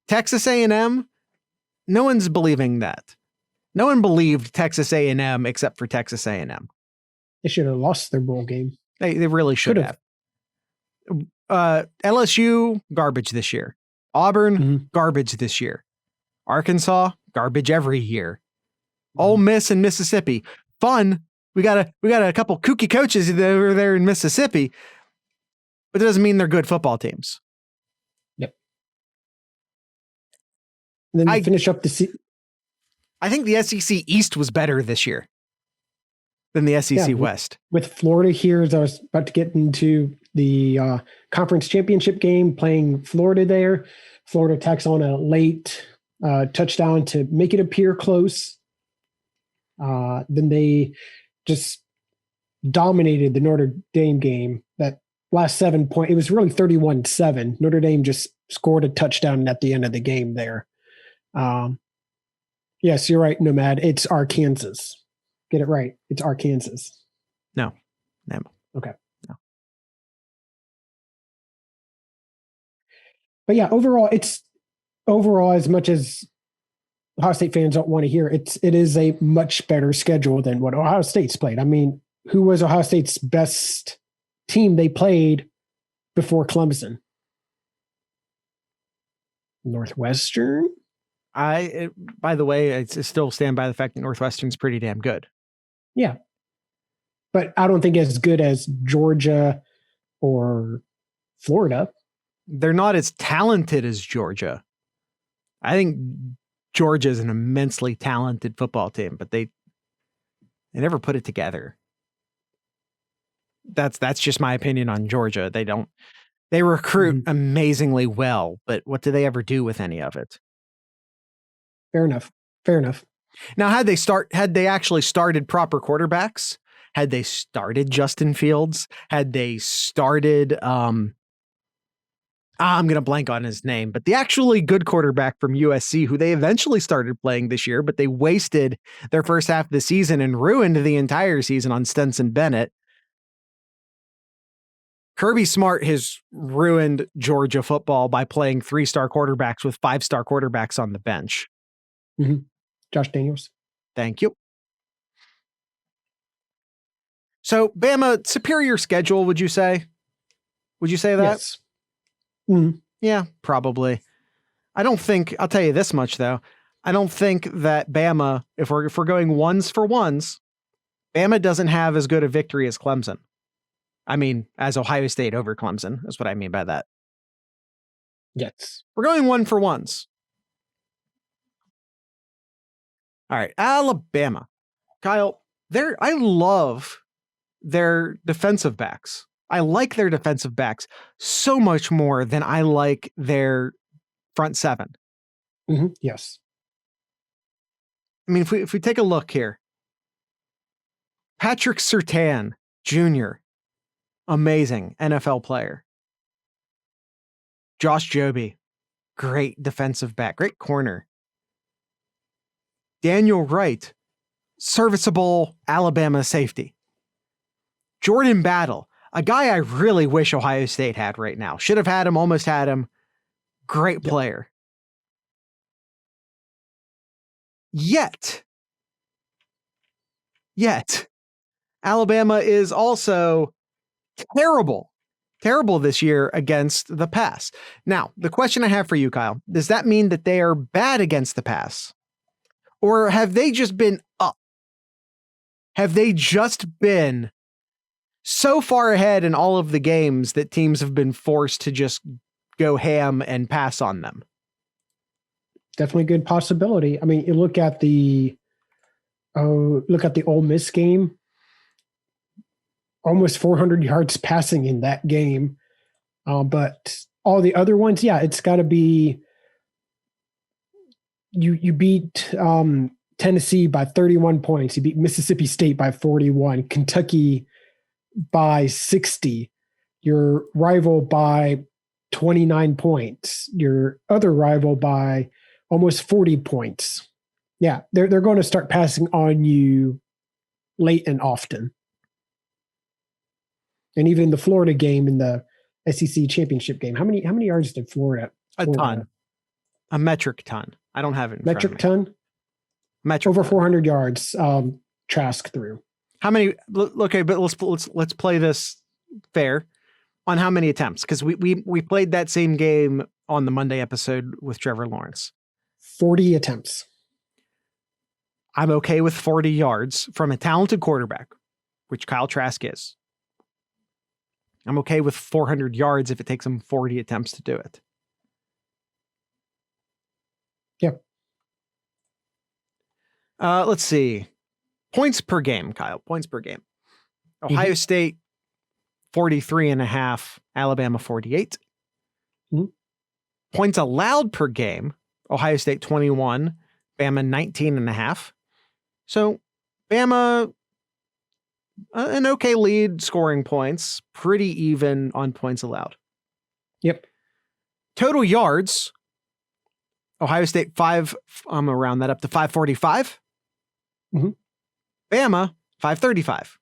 Texas A&M? No one's believing that. No one believed Texas A&M except for Texas A&M. They should have lost their bowl game. They really should have. LSU, garbage this year. Auburn, garbage this year. Arkansas, garbage every year. Ole Miss and Mississippi, fun. We got a couple kooky coaches over there in Mississippi, but it doesn't mean they're good football teams. Yep. And then finish up the season. I think the SEC East was better this year than the SEC West. With Florida here, as I was about to get into the conference championship game, playing Florida there. Florida tacks on a late touchdown to make it appear close. Then they just dominated the Notre Dame game. That last 7 point, it was really 31-7. Notre Dame just scored a touchdown at the end of the game there. Yes, you're right, Nomad. It's Arkansas. Get it right. It's Arkansas. No. Okay. No. But yeah, overall, as much as Ohio State fans don't want to hear, it is a much better schedule than what Ohio State's played. I mean, who was Ohio State's best team they played before Clemson? Northwestern? By the way, I still stand by the fact that Northwestern's pretty damn good. Yeah. But I don't think as good as Georgia or Florida. They're not as talented as Georgia. I think Georgia is an immensely talented football team, but they never put it together. That's just my opinion on Georgia. They recruit amazingly well, but what do they ever do with any of it? Fair enough. Now, had they actually started proper quarterbacks, had they started Justin Fields, had they started, I'm going to blank on his name, but the actually good quarterback from USC, who they eventually started playing this year, but they wasted their first half of the season and ruined the entire season on Stetson Bennett. Kirby Smart has ruined Georgia football by playing 3-star quarterbacks with 5-star quarterbacks on the bench. Josh Daniels. Thank you. So, Bama, superior schedule, would you say? Would you say that? Yes. Mm-hmm. Yeah, probably. I'll tell you this much, though. I don't think that Bama, if we're going ones for ones, Bama doesn't have as good a victory as Clemson. I mean, as Ohio State over Clemson. That's what I mean by that. Yes. We're going 1-for-1s. All right, Alabama. Kyle, I love their defensive backs. I like their defensive backs so much more than I like their front seven. Yes. I mean, if we take a look here, Patrick Surtain Jr., amazing NFL player. Josh Joby, great defensive back, great corner. Daniel Wright, serviceable Alabama safety. Jordan Battle, a guy I really wish Ohio State had right now. Should have had him, almost had him. Great player. Yet, Alabama is also terrible this year against the pass. Now, the question I have for you, Kyle, does that mean that they are bad against the pass? Or have they just been up? Have they just been so far ahead in all of the games that teams have been forced to just go ham and pass on them? Definitely a good possibility. I mean, you look at the Ole Miss game. Almost 400 yards passing in that game. But all the other ones, it's got to be you beat Tennessee by 31 points. You beat Mississippi State by 41, Kentucky by 60, your rival by 29 points, your other rival by almost 40 points. Yeah, they're going to start passing on you late and often. And even the Florida game in the SEC championship game, how many yards did Florida? A ton. A metric ton. I don't have it in metric front of me. ton? Metric over ton. 400 yards Trask through. How many? Okay, but let's play this fair on how many attempts, because we played that same game on the Monday episode with Trevor Lawrence. 40 attempts. I'm okay with 40 yards from a talented quarterback, which Kyle Trask is. I'm okay with 400 yards if it takes him 40 attempts to do it. Yep. Let's see. Points per game, Kyle. Points per game. Ohio State, 43.5. Alabama, 48. Points allowed per game. Ohio State, 21. Bama, 19.5. So, Bama, an okay lead scoring points. Pretty even on points allowed. Yep. Total yards. Ohio State, I'm going to round that up to 545. Bama, 535.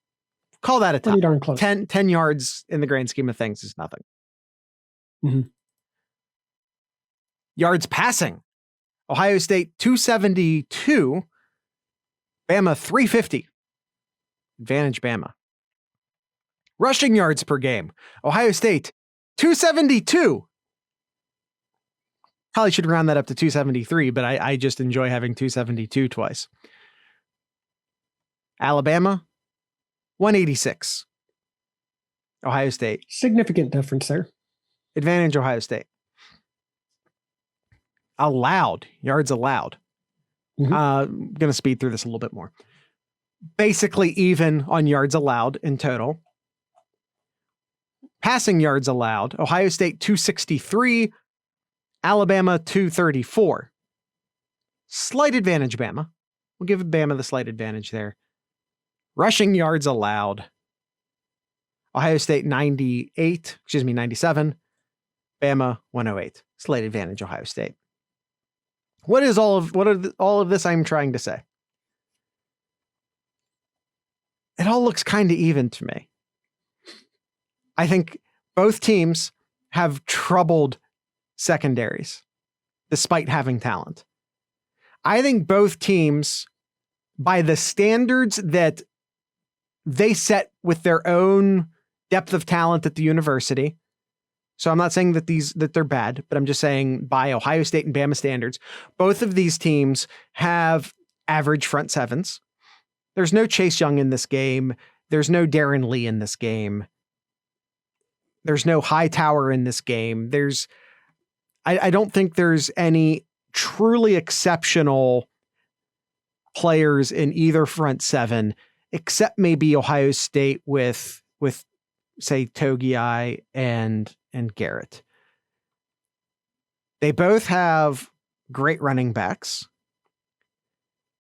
Call that a tie. Pretty darn close. 10 yards in the grand scheme of things is nothing. Yards passing. Ohio State, 272. Bama, 350. Advantage Bama. Rushing yards per game. Ohio State, 272. Probably should round that up to 273, but I just enjoy having 272 twice. Alabama, 186. Ohio State. Significant difference there. Advantage Ohio State. Yards allowed. I'm going to speed through this a little bit more. Basically even on yards allowed in total. Passing yards allowed. Ohio State, 263. Alabama, 234. Slight advantage Bama. We'll give Bama the slight advantage there. Rushing yards allowed. Ohio State, 97. Bama, 108. Slight advantage Ohio State. What are all of this I'm trying to say? It all looks kind of even to me. I think both teams have troubled secondaries despite having talent. I think both teams, by the standards that they set with their own depth of talent at the university. So I'm not saying that they're bad, but I'm just saying by Ohio State and Bama standards, both of these teams have average front sevens. There's no Chase Young in this game. There's no Darren Lee in this game. There's no high tower in this game. I don't think there's any truly exceptional players in either front seven, except maybe Ohio State with say Togiai and Garrett. They both have great running backs.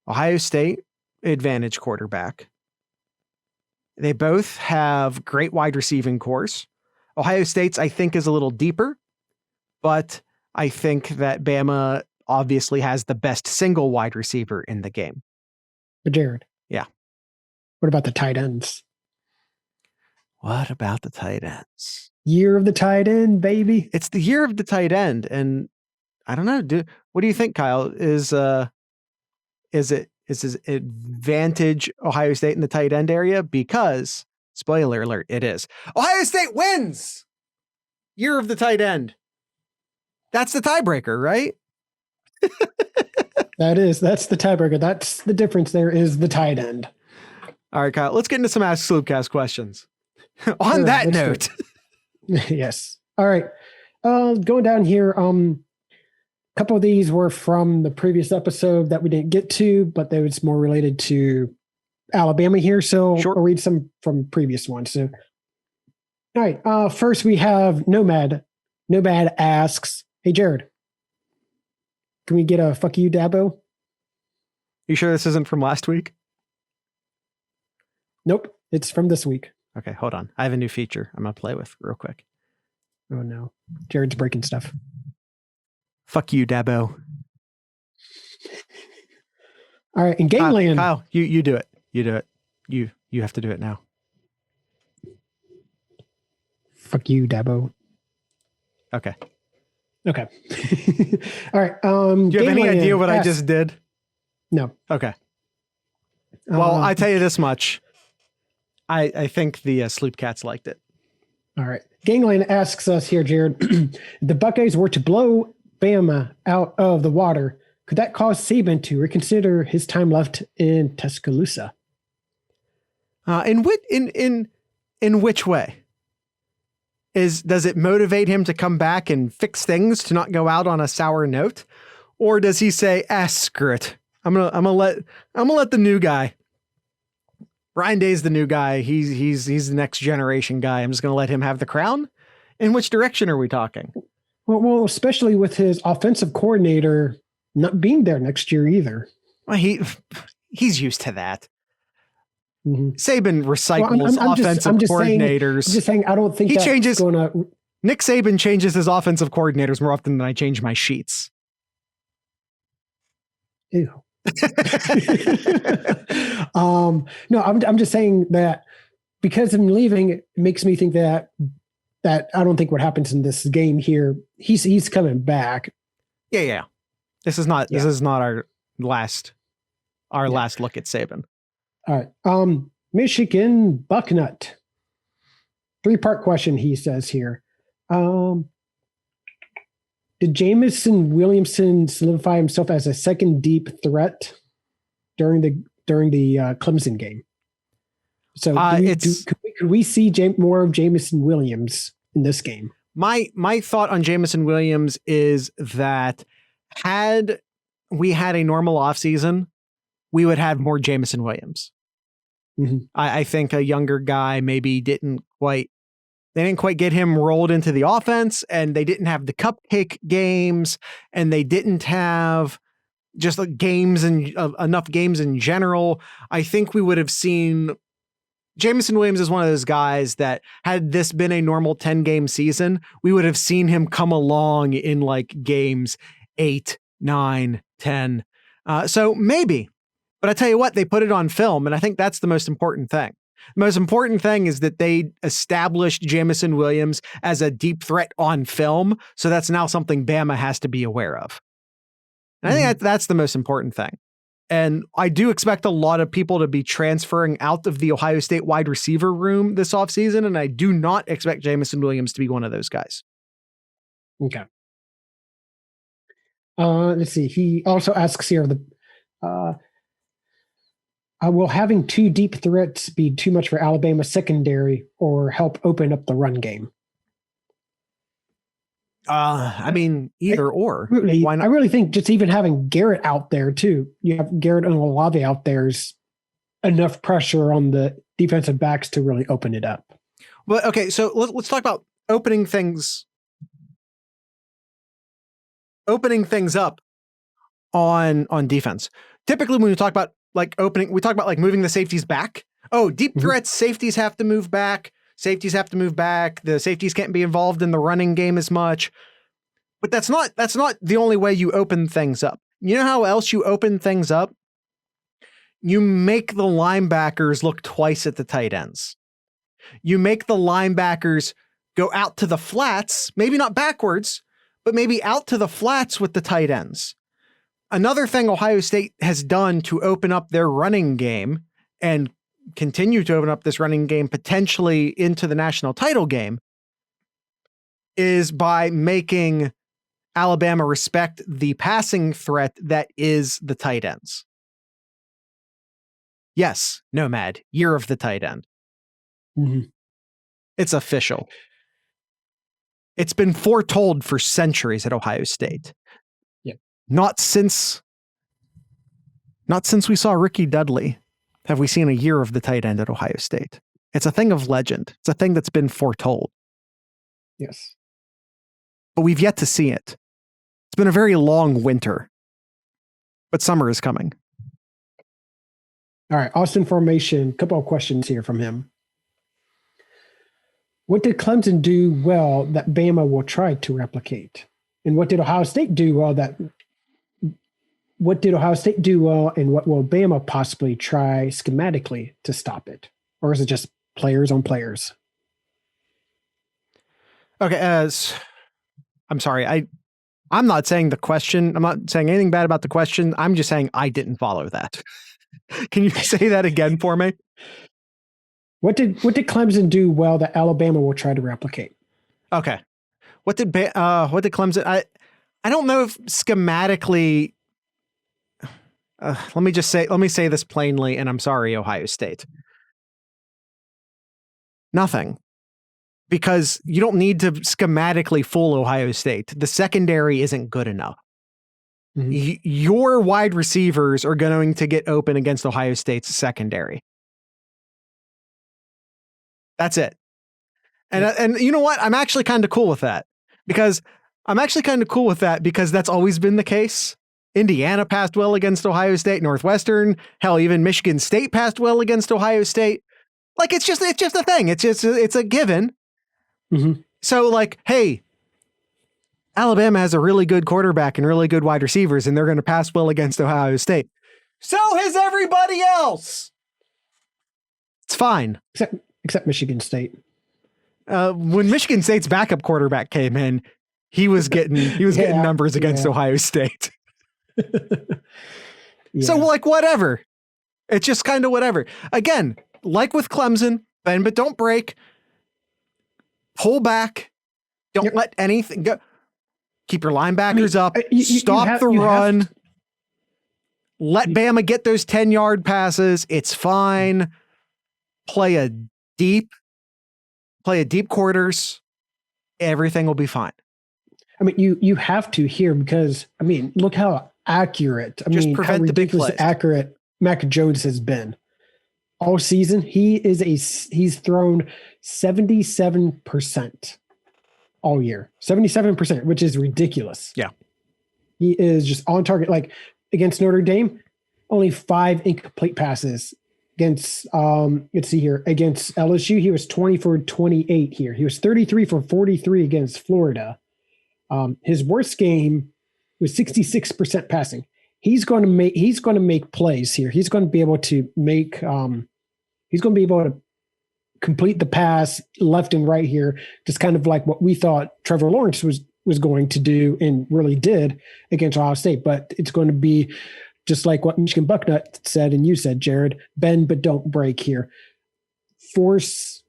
Ohio State, advantage quarterback. They both have great wide receiving cores. Ohio State's, I think, is a little deeper, but I think that Bama obviously has the best single wide receiver in the game. But Jared. Yeah. What about the tight ends? What about the tight ends? Year of the tight end, baby. It's the year of the tight end. And I don't know. What do you think, Kyle? Is it advantage Ohio State in the tight end area? Because, spoiler alert, it is. Ohio State wins! Year of the tight end. That's the tiebreaker, right? That's the tiebreaker. That's the difference there is the tight end. All right, Kyle, let's get into some Ask Sloopcast questions. On that note. Yes. All right. Going down here, a couple of these were from the previous episode that we didn't get to, but they was more related to Alabama here. So sure. I'll read some from previous ones. So, all right. First we have Nomad. Nomad asks, "Hey, Jared, can we get a fuck you, Dabo?" You sure this isn't from last week? Nope. It's from this week. Okay, hold on. I have a new feature I'm going to play with real quick. Oh, no. Jared's breaking stuff. Fuck you, Dabo. All right, in Gangland. Kyle, you do it. You do it. You have to do it now. Fuck you, Dabo. Okay. Okay. All right. Do you have any idea what I just did? No. Okay. Well, I tell you this much. I think the Sloop Cats liked it. All right. Gangland asks us here, Jared, if the Buckeyes were to blow Bama out of the water, could that cause Saban to reconsider his time left in Tuscaloosa? In which way? Does it motivate him to come back and fix things, to not go out on a sour note? Or does he say, screw it. I'm gonna let the new guy. Ryan Day's the new guy. He's the next generation guy. I'm just gonna let him have the crown. In which direction are we talking? Well, especially with his offensive coordinator not being there next year either. Well, he's used to that. Mm-hmm. Saban recycles offensive coordinators. I'm just saying, I don't think Nick Saban changes his offensive coordinators more often than I change my sheets. Ew. No, I'm just saying that because I'm leaving, it makes me think that I don't think what happens in this game here, he's coming back. Yeah. This is not our last look at Saban. All right. Michigan Bucknut. 3-part question, he says here. Did Jamison Williamson solidify himself as a second deep threat during the Clemson game? So could we see more of Jamison Williams in this game? My thought on Jamison Williams is that had we had a normal offseason, we would have more Jamison Williams. Mm-hmm. I think a younger guy maybe didn't quite get him rolled into the offense, and they didn't have the cupcake games, and they didn't have just like games and enough games in general. I think we would have seen Jamison Williams is one of those guys that had this been a normal 10-game season, we would have seen him come along in like games 8, 9, 10. So maybe, but I tell you what, they put it on film, and I think that's the most important thing. The most important thing is that they established Jamison Williams as a deep threat on film. So that's now something Bama has to be aware of. And I think that's the most important thing. And I do expect a lot of people to be transferring out of the Ohio State wide receiver room this offseason. And I do not expect Jamison Williams to be one of those guys. Okay. Let's see. He also asks here, will having 2 deep threats be too much for Alabama secondary or help open up the run game? I mean, either or. Really, Why not? I really think just even having Garrett out there too, you have Garrett and Olave out there's enough pressure on the defensive backs to really open it up. Well, okay, so let's talk about opening things up on defense. Typically, when we talk about like opening, we talk about like moving the safeties back. Oh, deep threats, safeties have to move back. Safeties have to move back. The safeties can't be involved in the running game as much. But that's not the only way you open things up. You know how else you open things up? You make the linebackers look twice at the tight ends. You make the linebackers go out to the flats, maybe not backwards, but maybe out to the flats with the tight ends. Another thing Ohio State has done to open up their running game and continue to open up this running game potentially into the national title game is by making Alabama respect the passing threat that is the tight ends. Yes, Nomad, year of the tight end. Mm-hmm. It's official. It's been foretold for centuries at Ohio State. Yeah. Not since we saw Ricky Dudley have we seen a year of the tight end at Ohio State. It's a thing of legend. It's a thing that's been foretold. Yes. But we've yet to see it. It's been a very long winter. But summer is coming. All right, Austin Formation, couple of questions here from him. What did Clemson do well that Bama will try to replicate? And what did Ohio State do well and what will Bama possibly try schematically to stop it? Or is it just players on players? Okay, I'm sorry. I'm not saying the question. I'm not saying anything bad about the question. I'm just saying I didn't follow that. Can you say that again for me? What did Clemson do well that Alabama will try to replicate? Okay. What did Clemson? I don't know if schematically. Let me say this plainly, and I'm sorry, Ohio State. Nothing. Because you don't need to schematically fool Ohio State. The secondary isn't good enough. Mm-hmm. Your wide receivers are going to get open against Ohio State's secondary. That's it. And you know what? I'm actually kind of cool with that because that's always been the case. Indiana passed well against Ohio State, Northwestern, hell, even Michigan State passed well against Ohio State. Like it's just a thing. It's a given. Mm-hmm. So like, hey, Alabama has a really good quarterback and really good wide receivers, and they're going to pass well against Ohio State. So has everybody else. It's fine. Except Michigan State. When Michigan State's backup quarterback came in, he was getting numbers against Ohio State. Yeah. So like whatever. It's just kind of whatever. Again, like with Clemson, bend but don't break. Pull back. Don't let anything go. Keep your linebackers up. Stop the run. Let Bama get those 10-yard passes. It's fine. Play a deep quarters. Everything will be fine. I mean, you have to here because, I mean, look how accurate, how ridiculously accurate Mac Jones has been. All season, he's thrown 77% all year. 77%, which is ridiculous. Yeah. He is just on target. Like against Notre Dame, only 5 incomplete passes. Against let's see here, against LSU, he was 20 for 28 here. He was 33 for 43 against Florida. His worst game was 66% passing. He's going to make plays here. He's going to be able to complete the pass left and right here, just kind of like what we thought Trevor Lawrence was going to do and really did against Ohio State. But it's going to be just like what Michigan Bucknut said and you said, Jared, bend but don't break here. Force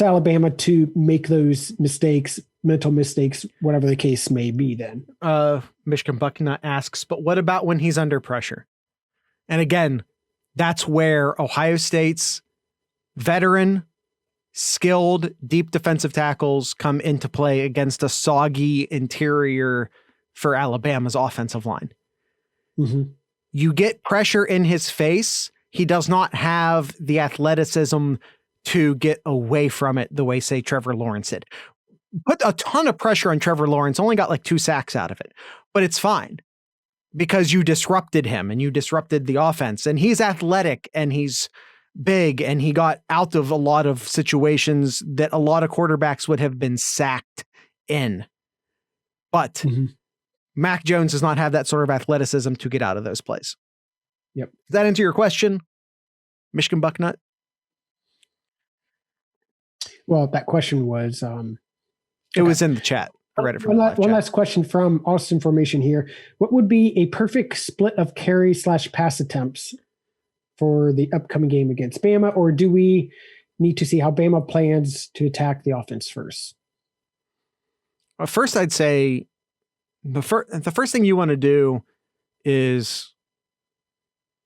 Alabama to make those mistakes, mental mistakes, whatever the case may be then. Michigan Bucknut asks, but what about when he's under pressure? And again, that's where Ohio State's veteran skilled, deep defensive tackles come into play against a soggy interior for Alabama's offensive line. Mm-hmm. You get pressure in his face. He does not have the athleticism to get away from it the way, say, Trevor Lawrence did. Put a ton of pressure on Trevor Lawrence, only got like 2 sacks out of it, but it's fine because you disrupted him and you disrupted the offense, and he's athletic and he's big and he got out of a lot of situations that a lot of quarterbacks would have been sacked in. But Mac Jones does not have that sort of athleticism to get out of those plays. Yep. Does that answer your question, Michigan Bucknut? Well, that question was... it was in the chat. I read it from one last question from Austin Formation here. What would be a perfect split of carry/pass attempts for the upcoming game against Bama? Or do we need to see how Bama plans to attack the offense first? First, I'd say the first thing you want to do is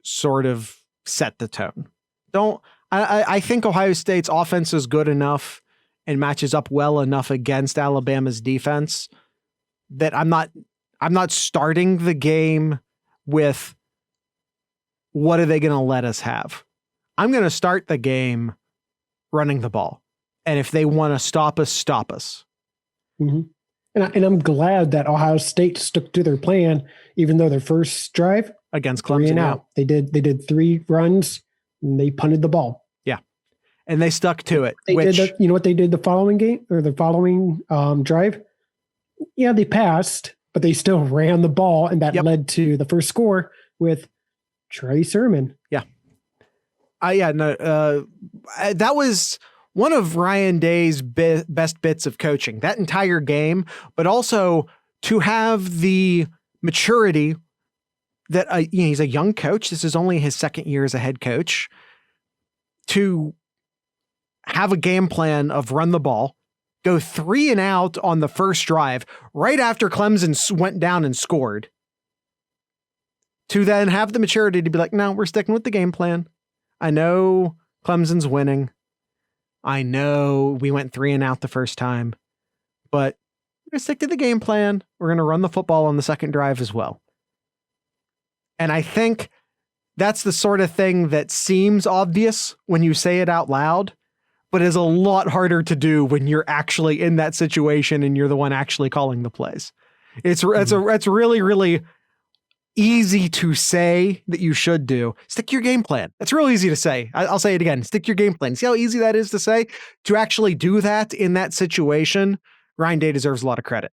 sort of set the tone. I think Ohio State's offense is good enough and matches up well enough against Alabama's defense that I'm not starting the game with what are they going to let us have. I'm going to start the game running the ball. And if they want to stop us, stop us. Mm-hmm. And I'm glad that Ohio State stuck to their plan, even though their first drive against Clemson, 3 and out. They did 3 runs and they punted the ball. Yeah. And they stuck to it. You know what they did the following game or the following drive? Yeah, they passed, but they still ran the ball, and that led to the first score with Trey Sermon. Yeah. That was one of Ryan Day's best bits of coaching, that entire game, but also to have the maturity that he's a young coach. This is only his second year as a head coach, to have a game plan of run the ball, go 3 and out on the first drive right after Clemson went down and scored, to then have the maturity to be like, no, we're sticking with the game plan. I know Clemson's winning. I know we went 3 and out the first time, but we're going to stick to the game plan. We're going to run the football on the second drive as well. And I think that's the sort of thing that seems obvious when you say it out loud, but is a lot harder to do when you're actually in that situation and you're the one actually calling the plays. It's really, really easy to say that you should do. Stick to your game plan. It's real easy to say. I'll say it again. Stick to your game plan. See how easy that is to say? To actually do that in that situation, Ryan Day deserves a lot of credit.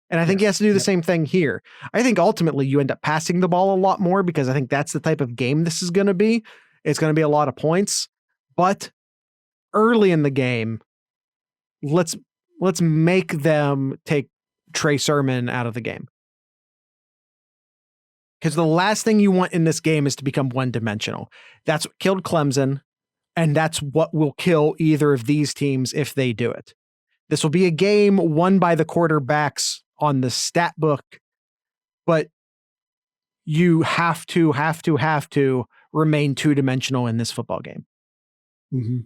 And I think he has to do the same thing here. I think ultimately you end up passing the ball a lot more because I think that's the type of game this is going to be. It's going to be a lot of points. But early in the game, let's make them take Trey Sermon out of the game. Because the last thing you want in this game is to become one-dimensional. That's what killed Clemson, and that's what will kill either of these teams if they do it. This will be a game won by the quarterbacks on the stat book, but you have to remain two-dimensional in this football game. Mm-hmm.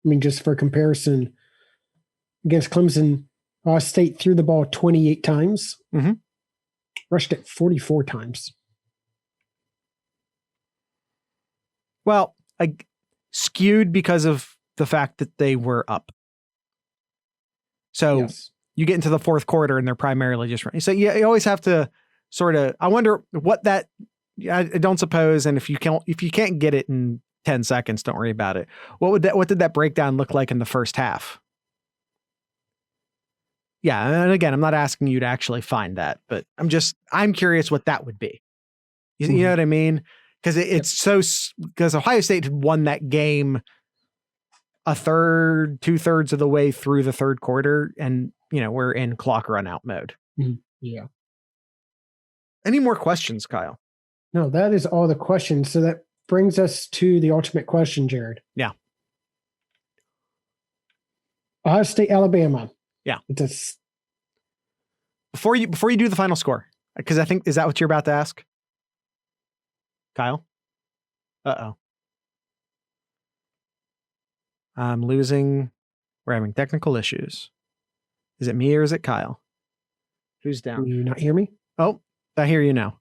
I mean, just for comparison, against Clemson, Ohio State threw the ball 28 times. Mm-hmm. Rushed it 44 times. Well, skewed because of the fact that they were up. So you get into the fourth quarter and they're primarily just running. So you always have to sort of, I wonder what that, I don't suppose. And if you can't get it in 10 seconds, don't worry about it. What did that breakdown look like in the first half? Yeah. And again, I'm not asking you to actually find that, but I'm curious what that would be. You know what I mean? Because Ohio State had won that game a third, 2/3 of the way through the third quarter. And, we're in clock run out mode. Mm-hmm. Yeah. Any more questions, Kyle? No, that is all the questions. So that brings us to the ultimate question, Jared. Yeah. Ohio State, Alabama. Yeah. It's Before you do the final score, because I think, is that what you're about to ask? Kyle? Uh-oh. I'm losing. We're having technical issues. Is it me or is it Kyle? Who's down? Can you not hear me? Oh, I hear you now.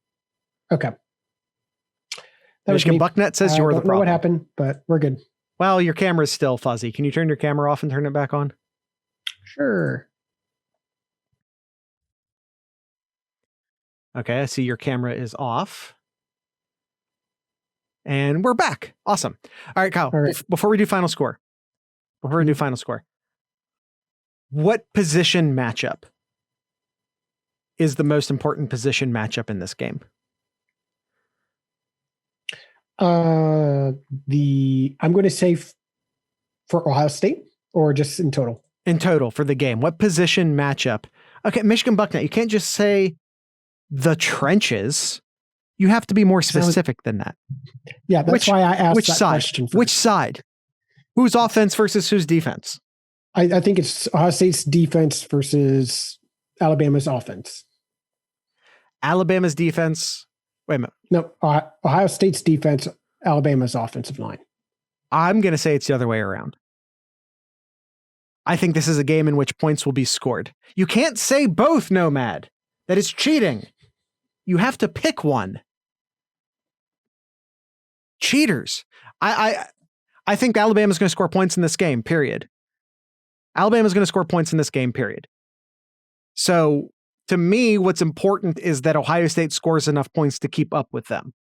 Okay. That was Michigan me. Bucknet says you're the I don't know problem. what happened, but we're good. Well, your camera's still fuzzy. Can you turn your camera off and turn it back on? Sure. Okay, I see your camera is off. And we're back. Awesome. All right, Kyle, All right. before we do final score, what position matchup is the most important position matchup in this game? I'm going to say for Ohio State or just in total? In total for the game. What position matchup? Okay, Michigan Bucknet, you can't just say the trenches. You have to be more specific than that. Yeah, that's why I asked that question first. Which side? Who's offense versus who's defense? I think it's Ohio State's defense versus Alabama's offense. Alabama's defense. Wait a minute. No, Ohio State's defense, Alabama's offensive line. I'm going to say it's the other way around. I think this is a game in which points will be scored. You can't say both, Nomad. That is cheating. You have to pick one. Cheaters. I think Alabama's going to score points in this game, period. Alabama's going to score points in this game, period. So, to me, what's important is that Ohio State scores enough points to keep up with them.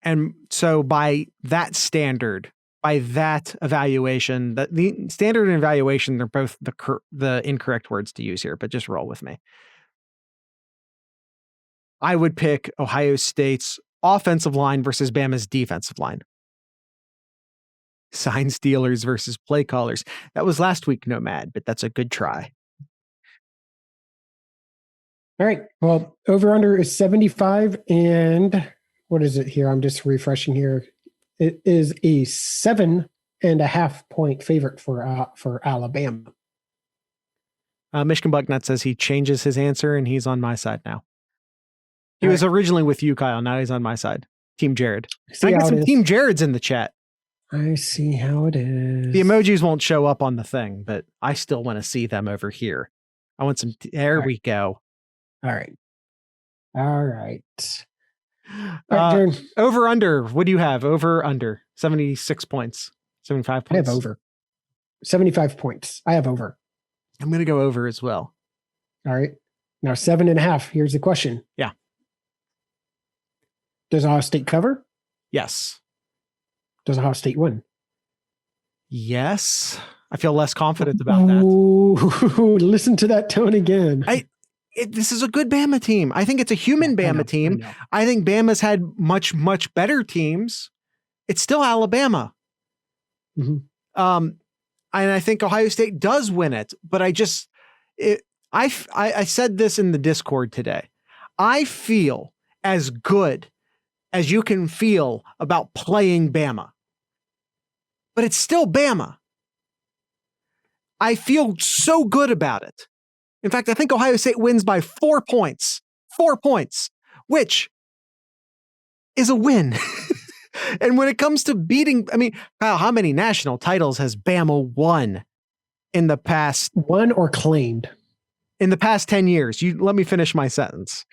And so, by that standard, by that evaluation, the standard and evaluation, they're both the incorrect words to use here, but just roll with me. I would pick Ohio State's offensive line versus Bama's defensive line. Sign stealers versus play callers. That was last week, Nomad, but that's a good try. All right. Well, over under is 75. And what is it here? I'm just refreshing here. It is a 7.5 point favorite for Alabama. Michigan Bucknut says he changes his answer and he's on my side now. He was originally with you, Kyle. Now he's on my side. Team Jared. I got some Team Jareds in the chat. I see how it is. The emojis won't show up on the thing, but I still want to see them over here. I want some. There we go. All right. All right. Jared. Over under. What do you have? Over under 76 points. 75 points. I have over 75 points. I have over. I'm going to go over as well. All right. Now 7.5. Here's the question. Yeah. Does Ohio State cover? Yes. Does Ohio State win? Yes. I feel less confident about that. Listen to that tone again. This is a good Bama team. I think it's a human Bama team. I think Bama's had much, much better teams. It's still Alabama. Mm-hmm. And I think Ohio State does win it, but I said this in the Discord today. I feel as good as you can feel about playing Bama, but it's still Bama. I feel so good about it. In fact, I think Ohio State wins by 4 points. 4 points, which is a win. And when it comes to beating, I mean, Kyle, how many national titles has Bama won in the past? Won or claimed? In the past 10 years. You let me finish my sentence.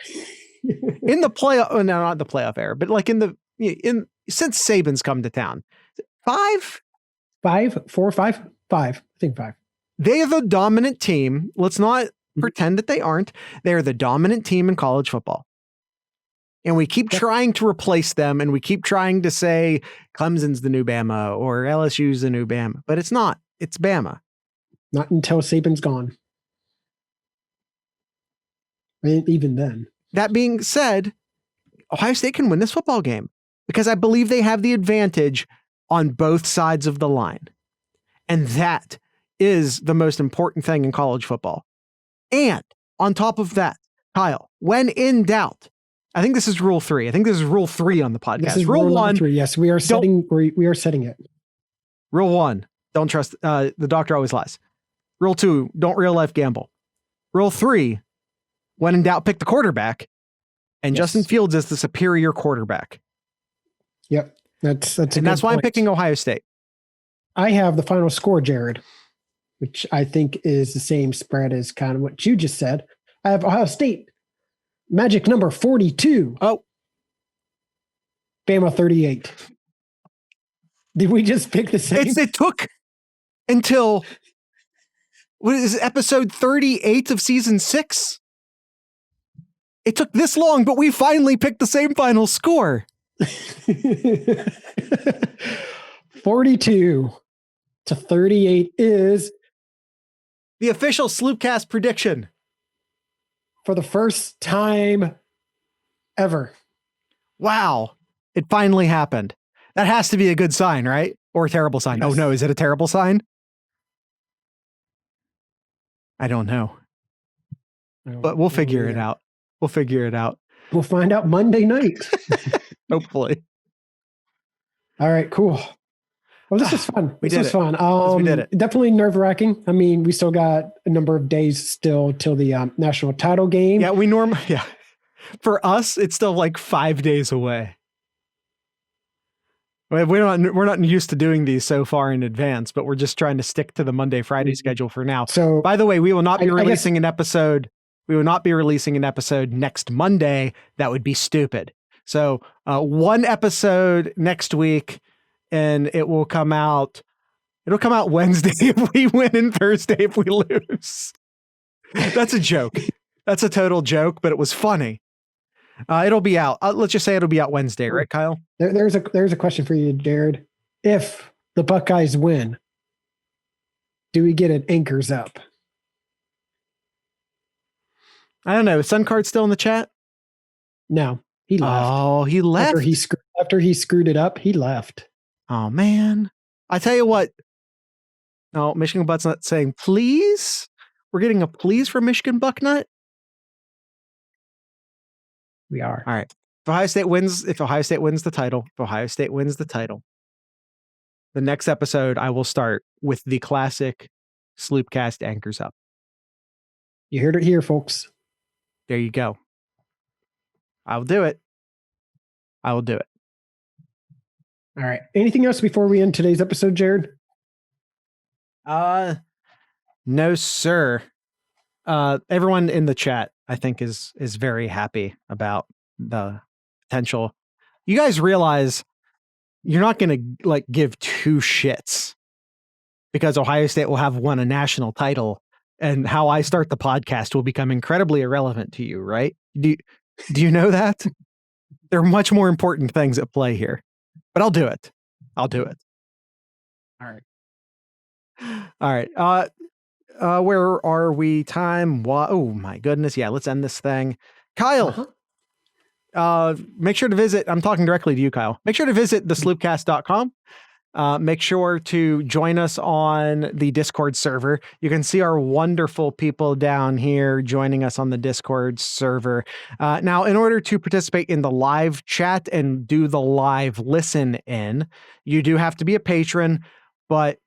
In the playoff, no, not the playoff era, but like since Saban's come to town. 5? 5, 4, 5, 5. I think 5. They are the dominant team. Let's not pretend that they aren't. They're the dominant team in college football. And we keep trying to replace them, and we keep trying to say Clemson's the new Bama or LSU's the new Bama, but it's not. It's Bama. Not until Saban's gone. And even then. That being said, Ohio State can win this football game because I believe they have the advantage on both sides of the line. And that is the most important thing in college football. And on top of that, Kyle, when in doubt, I think this is rule 3. I think this is rule 3 on the podcast. This is rule 1. 3. Yes, we are setting it. Rule 1, don't trust, the doctor always lies. Rule 2, don't real life gamble. Rule 3, when in doubt, pick the quarterback. And Justin Fields is the superior quarterback. Yep. That's why I'm picking Ohio State. I have the final score, Jared, which I think is the same spread as kind of what you just said. I have Ohio State, magic number 42. Oh. Bama 38. Did we just pick the same? It took until, what is it, episode 38 of season 6? It took this long, but we finally picked the same final score. 42 to 38 is the official Sloopcast prediction. For the first time ever. Wow. It finally happened. That has to be a good sign, right? Or a terrible sign. Yes. Oh no, is it a terrible sign? I don't know. But we'll figure it out. We'll figure it out. We'll find out Monday night. Hopefully. All right, cool. Well, this was fun. This was fun. Yes, we did it. Definitely nerve-wracking. I mean, we still got a number of days still till the national title game. Yeah, for us, it's still like 5 days away. We're not used to doing these so far in advance, but we're just trying to stick to the Monday-Friday schedule for now. So, by the way, we will not be releasing an episode. We will not be releasing an episode next Monday. That would be stupid. So, one episode next week, and it will come out. It'll come out Wednesday if we win and Thursday if we lose. That's a joke. That's a total joke, but it was funny. It'll be out. Let's just say it'll be out Wednesday, right, Kyle? There's a question for you, Jared. If the Buckeyes win, do we get an anchors up? I don't know. Is Suncard still in the chat? No, he left. Oh, he left? After he screwed it up, he left. Oh, man. I tell you what. Oh, Michigan Bucknut saying, please? We're getting a please from Michigan Bucknut? We are. All right. If Ohio State wins the title, the next episode I will start with the classic Sloopcast anchors up. You heard it here, folks. There you go. I will do it. All right. Anything else before we end today's episode, Jared? No, sir. Everyone in the chat, I think, is very happy about the potential. You guys realize you're not going to give two shits because Ohio State will have won a national title, and how I start the podcast will become incredibly irrelevant to you, right? Do you know that? There are much more important things at play here, but I'll do it. All right. Where are we? Time? Oh my goodness. Yeah, let's end this thing. Kyle, make sure to visit. I'm talking directly to you, Kyle. Make sure to visit thesloopcast.com. Make sure to join us on the Discord server. You can see our wonderful people down here joining us on the Discord server. Now, in order to participate in the live chat and do the live listen in, you do have to be a patron, but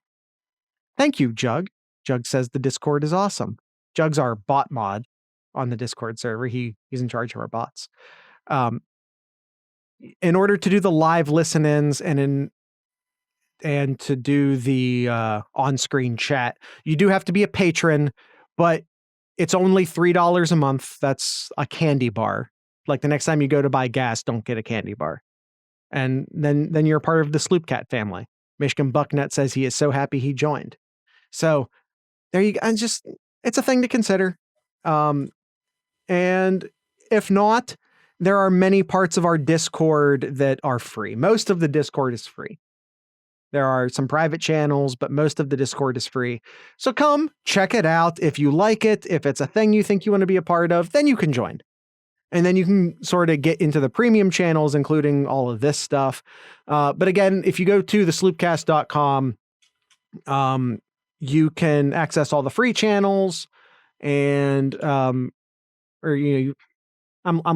thank you, Jug. Jug says the Discord is awesome. Jug's our bot mod on the Discord server. He's in charge of our bots. In order to do the live listen-ins and to do the on-screen chat, you do have to be a patron, but it's only $3 a month. That's a candy bar. Like the next time you go to buy gas, don't get a candy bar. And then you're a part of the Sloopcat family. Michigan Bucknut says he is so happy he joined. So there you go. And it's a thing to consider. And if not, there are many parts of our Discord that are free. Most of the Discord is free. There are some private channels, but most of the Discord is free. So come check it out. If you like it, if it's a thing you think you want to be a part of, then you can join. And then you can sort of get into the premium channels, including all of this stuff. But again, if you go to thesloopcast.com, you can access all the free channels and, I'm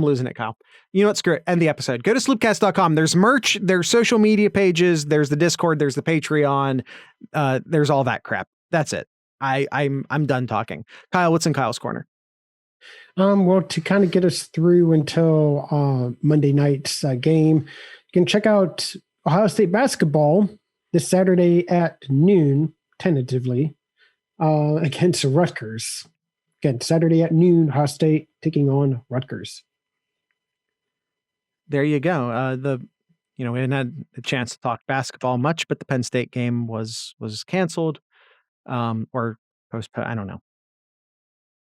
losing it, Kyle. You know what? Screw it. End the episode. Go to sloopcast.com. There's merch. There's social media pages. There's the Discord. There's the Patreon. There's all that crap. That's it. I'm done talking. Kyle, what's in Kyle's corner? Well, to kind of get us through until Monday night's game, you can check out Ohio State basketball. this Saturday at noon, tentatively, against Rutgers. Again, Saturday at noon, Ohio State taking on Rutgers. There you go. We hadn't had a chance to talk basketball much, but the Penn State game was canceled, or postponed. I don't know.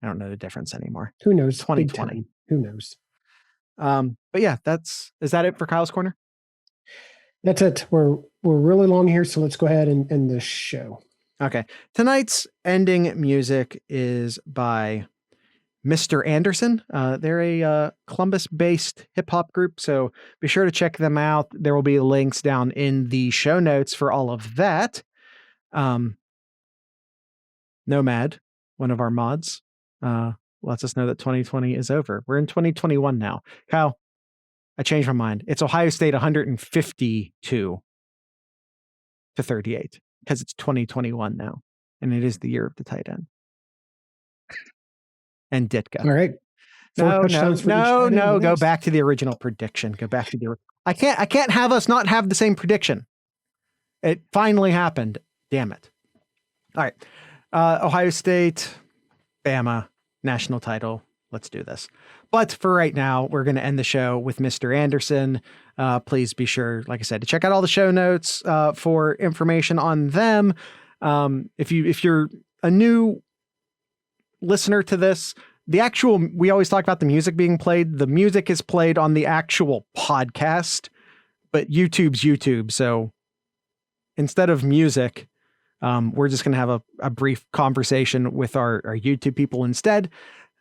I don't know the difference anymore. Who knows? 2020. Who knows? But yeah, is that it for Kyle's Corner? That's it. We're really long here, so let's go ahead and end this show. Okay. Tonight's ending music is by Mr. Anderson. They're a Columbus-based hip-hop group, so be sure to check them out. There will be links down in the show notes for all of that. Nomad, one of our mods, lets us know that 2020 is over. We're in 2021 now. Kyle, I changed my mind. It's Ohio State 152 to 38 because it's 2021 now, and it is the year of the tight end. And Ditka. All right. No. Go back to the original prediction. I can't have us not have the same prediction. It finally happened. Damn it. All right. Ohio State, Bama, national title. Let's do this. But for right now, we're going to end the show with Mr. Anderson. Please be sure, like I said, to check out all the show notes for information on them. If you're a new listener to this, we always talk about the music being played. The music is played on the actual podcast, but YouTube's YouTube. So instead of music, we're just going to have a brief conversation with our YouTube people instead.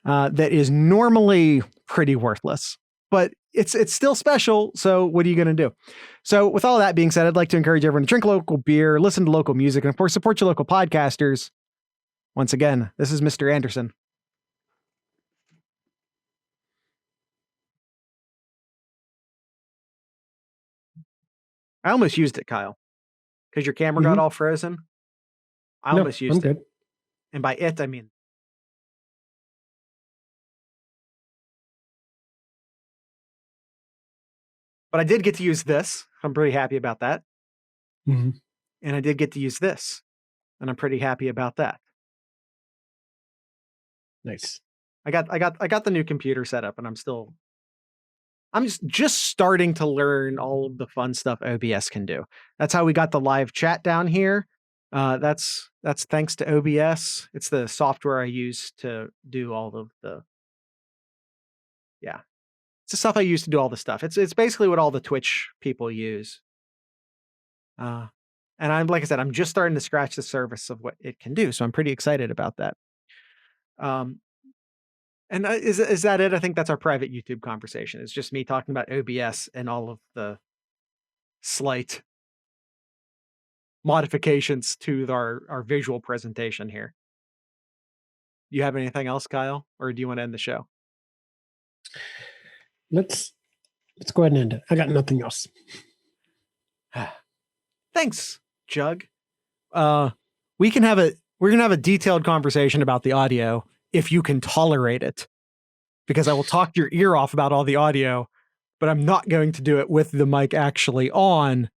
That is normally pretty worthless, but it's still special. So what are you going to do? So with all that being said, I'd like to encourage everyone to drink local beer, listen to local music, and of course, support your local podcasters. Once again, this is Mr. Anderson. I almost used it, Kyle, because your camera got all frozen. I almost used it. And by it, I mean. But I did get to use this. I'm pretty happy about that. Mm-hmm. And I did get to use this. And I'm pretty happy about that. Nice. I got the new computer set up, and I'm just starting to learn all of the fun stuff OBS can do. That's how we got the live chat down here. That's thanks to OBS. It's the software I use to do all of the. Yeah, it's the stuff I use to do all the stuff. It's basically what all the Twitch people use. And like I said, I'm just starting to scratch the surface of what it can do. So I'm pretty excited about that. And is that it? I think that's our private YouTube conversation. It's just me talking about OBS and all of the slight modifications to our visual presentation here. Do you have anything else, Kyle? Or do you want to end the show? Let's go ahead and end it. I got nothing else. Thanks, Jug. We're gonna have a detailed conversation about the audio if you can tolerate it, because I will talk your ear off about all the audio, but I'm not going to do it with the mic actually on,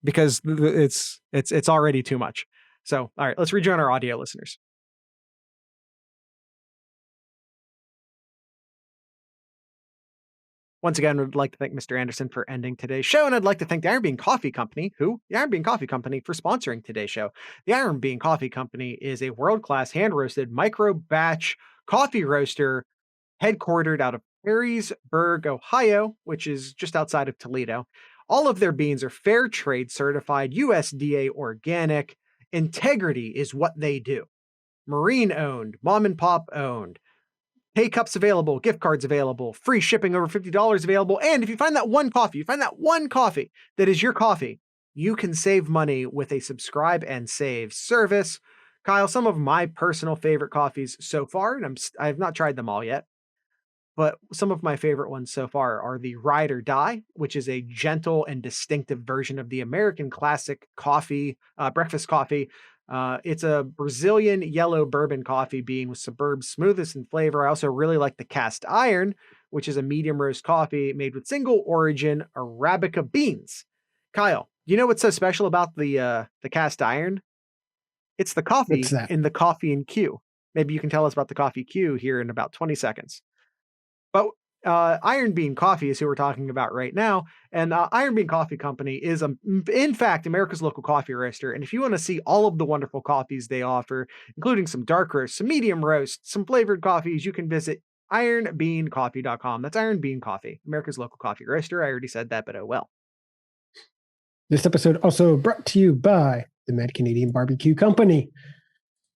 because it's already too much. So, all right, let's rejoin our audio listeners. Once again, I'd like to thank Mr. Anderson for ending today's show, and I'd like to thank the Iron Bean Coffee Company, the Iron Bean Coffee Company, for sponsoring today's show. The Iron Bean Coffee Company is a world-class hand-roasted micro-batch coffee roaster headquartered out of Perrysburg, Ohio, which is just outside of Toledo. All of their beans are fair trade certified, USDA organic. Integrity is what they do. Marine owned, mom and pop owned. Pay cups available, gift cards available, free shipping over $50 available. And if you find that one coffee that is your coffee, you can save money with a subscribe and save service. Kyle, some of my personal favorite coffees so far, and I have not tried them all yet, but some of my favorite ones so far are the Ride or Die, which is a gentle and distinctive version of the American classic coffee, breakfast coffee. It's a Brazilian yellow bourbon coffee bean with Suburb smoothness and flavor. I also really like the Cast Iron, which is a medium roast coffee made with single origin Arabica beans. Kyle, You know what's so special about the cast iron? It's the coffee What's that? in the coffee and Q. Maybe you can tell us about the coffee Q here in about 20 seconds. But Iron Bean Coffee is who we're talking about right now. And Iron Bean Coffee Company is, in fact, America's local coffee roaster. And if you want to see all of the wonderful coffees they offer, including some dark roasts, some medium roasts, some flavored coffees, you can visit ironbeancoffee.com. That's Iron Bean Coffee, America's local coffee roaster. I already said that, but oh well. This episode also brought to you by the Mad Canadian Barbecue Company.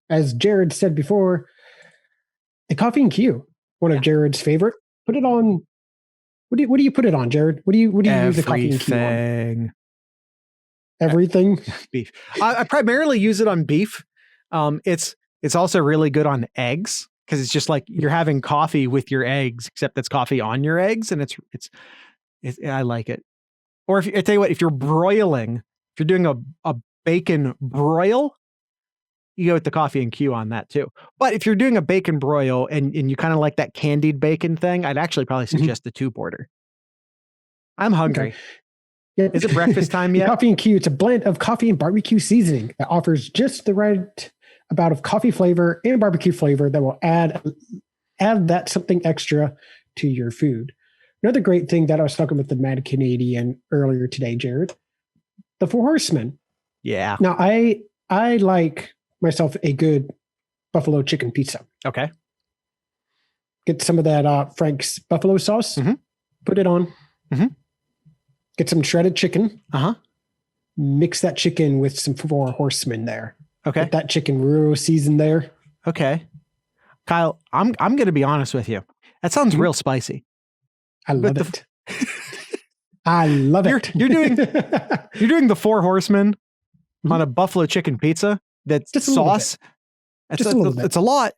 As Jared said before, the Coffee and Q, one of Jared's favorite. Put it on. What do you put it on, Jared? What do you use the Coffee and Q on? Everything. Beef. I primarily use it on beef. It's also really good on eggs because it's just like you're having coffee with your eggs, except it's coffee on your eggs, and it's I like it. Or I tell you what, if you're broiling, if you're doing a bacon broil, you go with the Coffee and Q on that too. But if you're doing a bacon broil and you kind of like that candied bacon thing, I'd actually probably suggest the 2-porter. I'm hungry. Okay. Yeah. Is it breakfast time yet? Coffee and Q, it's a blend of coffee and barbecue seasoning that offers just the right amount of coffee flavor and barbecue flavor that will add that something extra to your food. Another great thing that I was talking with the Mad Canadian earlier today, Jared, the 4 Horsemen. Yeah. Now, I like myself a good buffalo chicken pizza. Okay. Get some of that Frank's buffalo sauce. Mm-hmm. Put it on. Mm-hmm. Get some shredded chicken. Uh-huh. Mix that chicken with some 4 Horsemen there. Okay. Get that chicken real seasoned there. Okay. Kyle, I'm going to be honest with you. That sounds real spicy. I love it. I love it. You're doing the 4 Horsemen on a buffalo chicken pizza. That's just sauce. Just a little bit. It's a lot.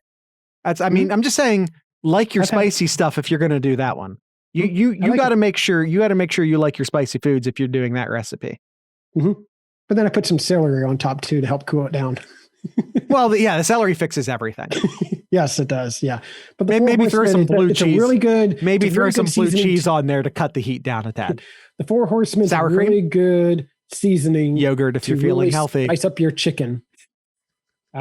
I mean, I'm just saying, like your spicy stuff if you're going to do that one. You got to make sure you like your spicy foods if you're doing that recipe. Mm-hmm. But then I put some celery on top too to help cool it down. Well, the celery fixes everything. Yes, it does. Yeah, but maybe throw some blue cheese. Really good. Maybe throw some blue cheese on there to cut the heat down a tad. The 4 Horsemen is really good seasoning. Yogurt if you're feeling healthy. Spice up your chicken.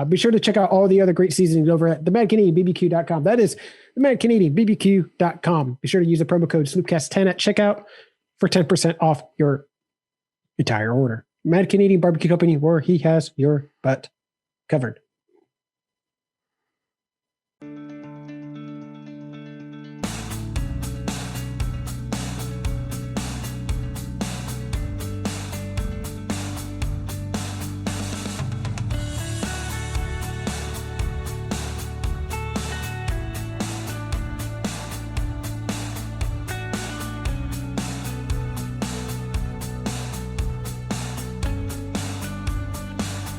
Be sure to check out all the other great seasonings over at themadcanadianbbq.com. That is themadcanadianbbq.com. Be sure to use the promo code SloopCast10 at checkout for 10% off your entire order. Mad Canadian Barbecue Company, where he has your butt covered.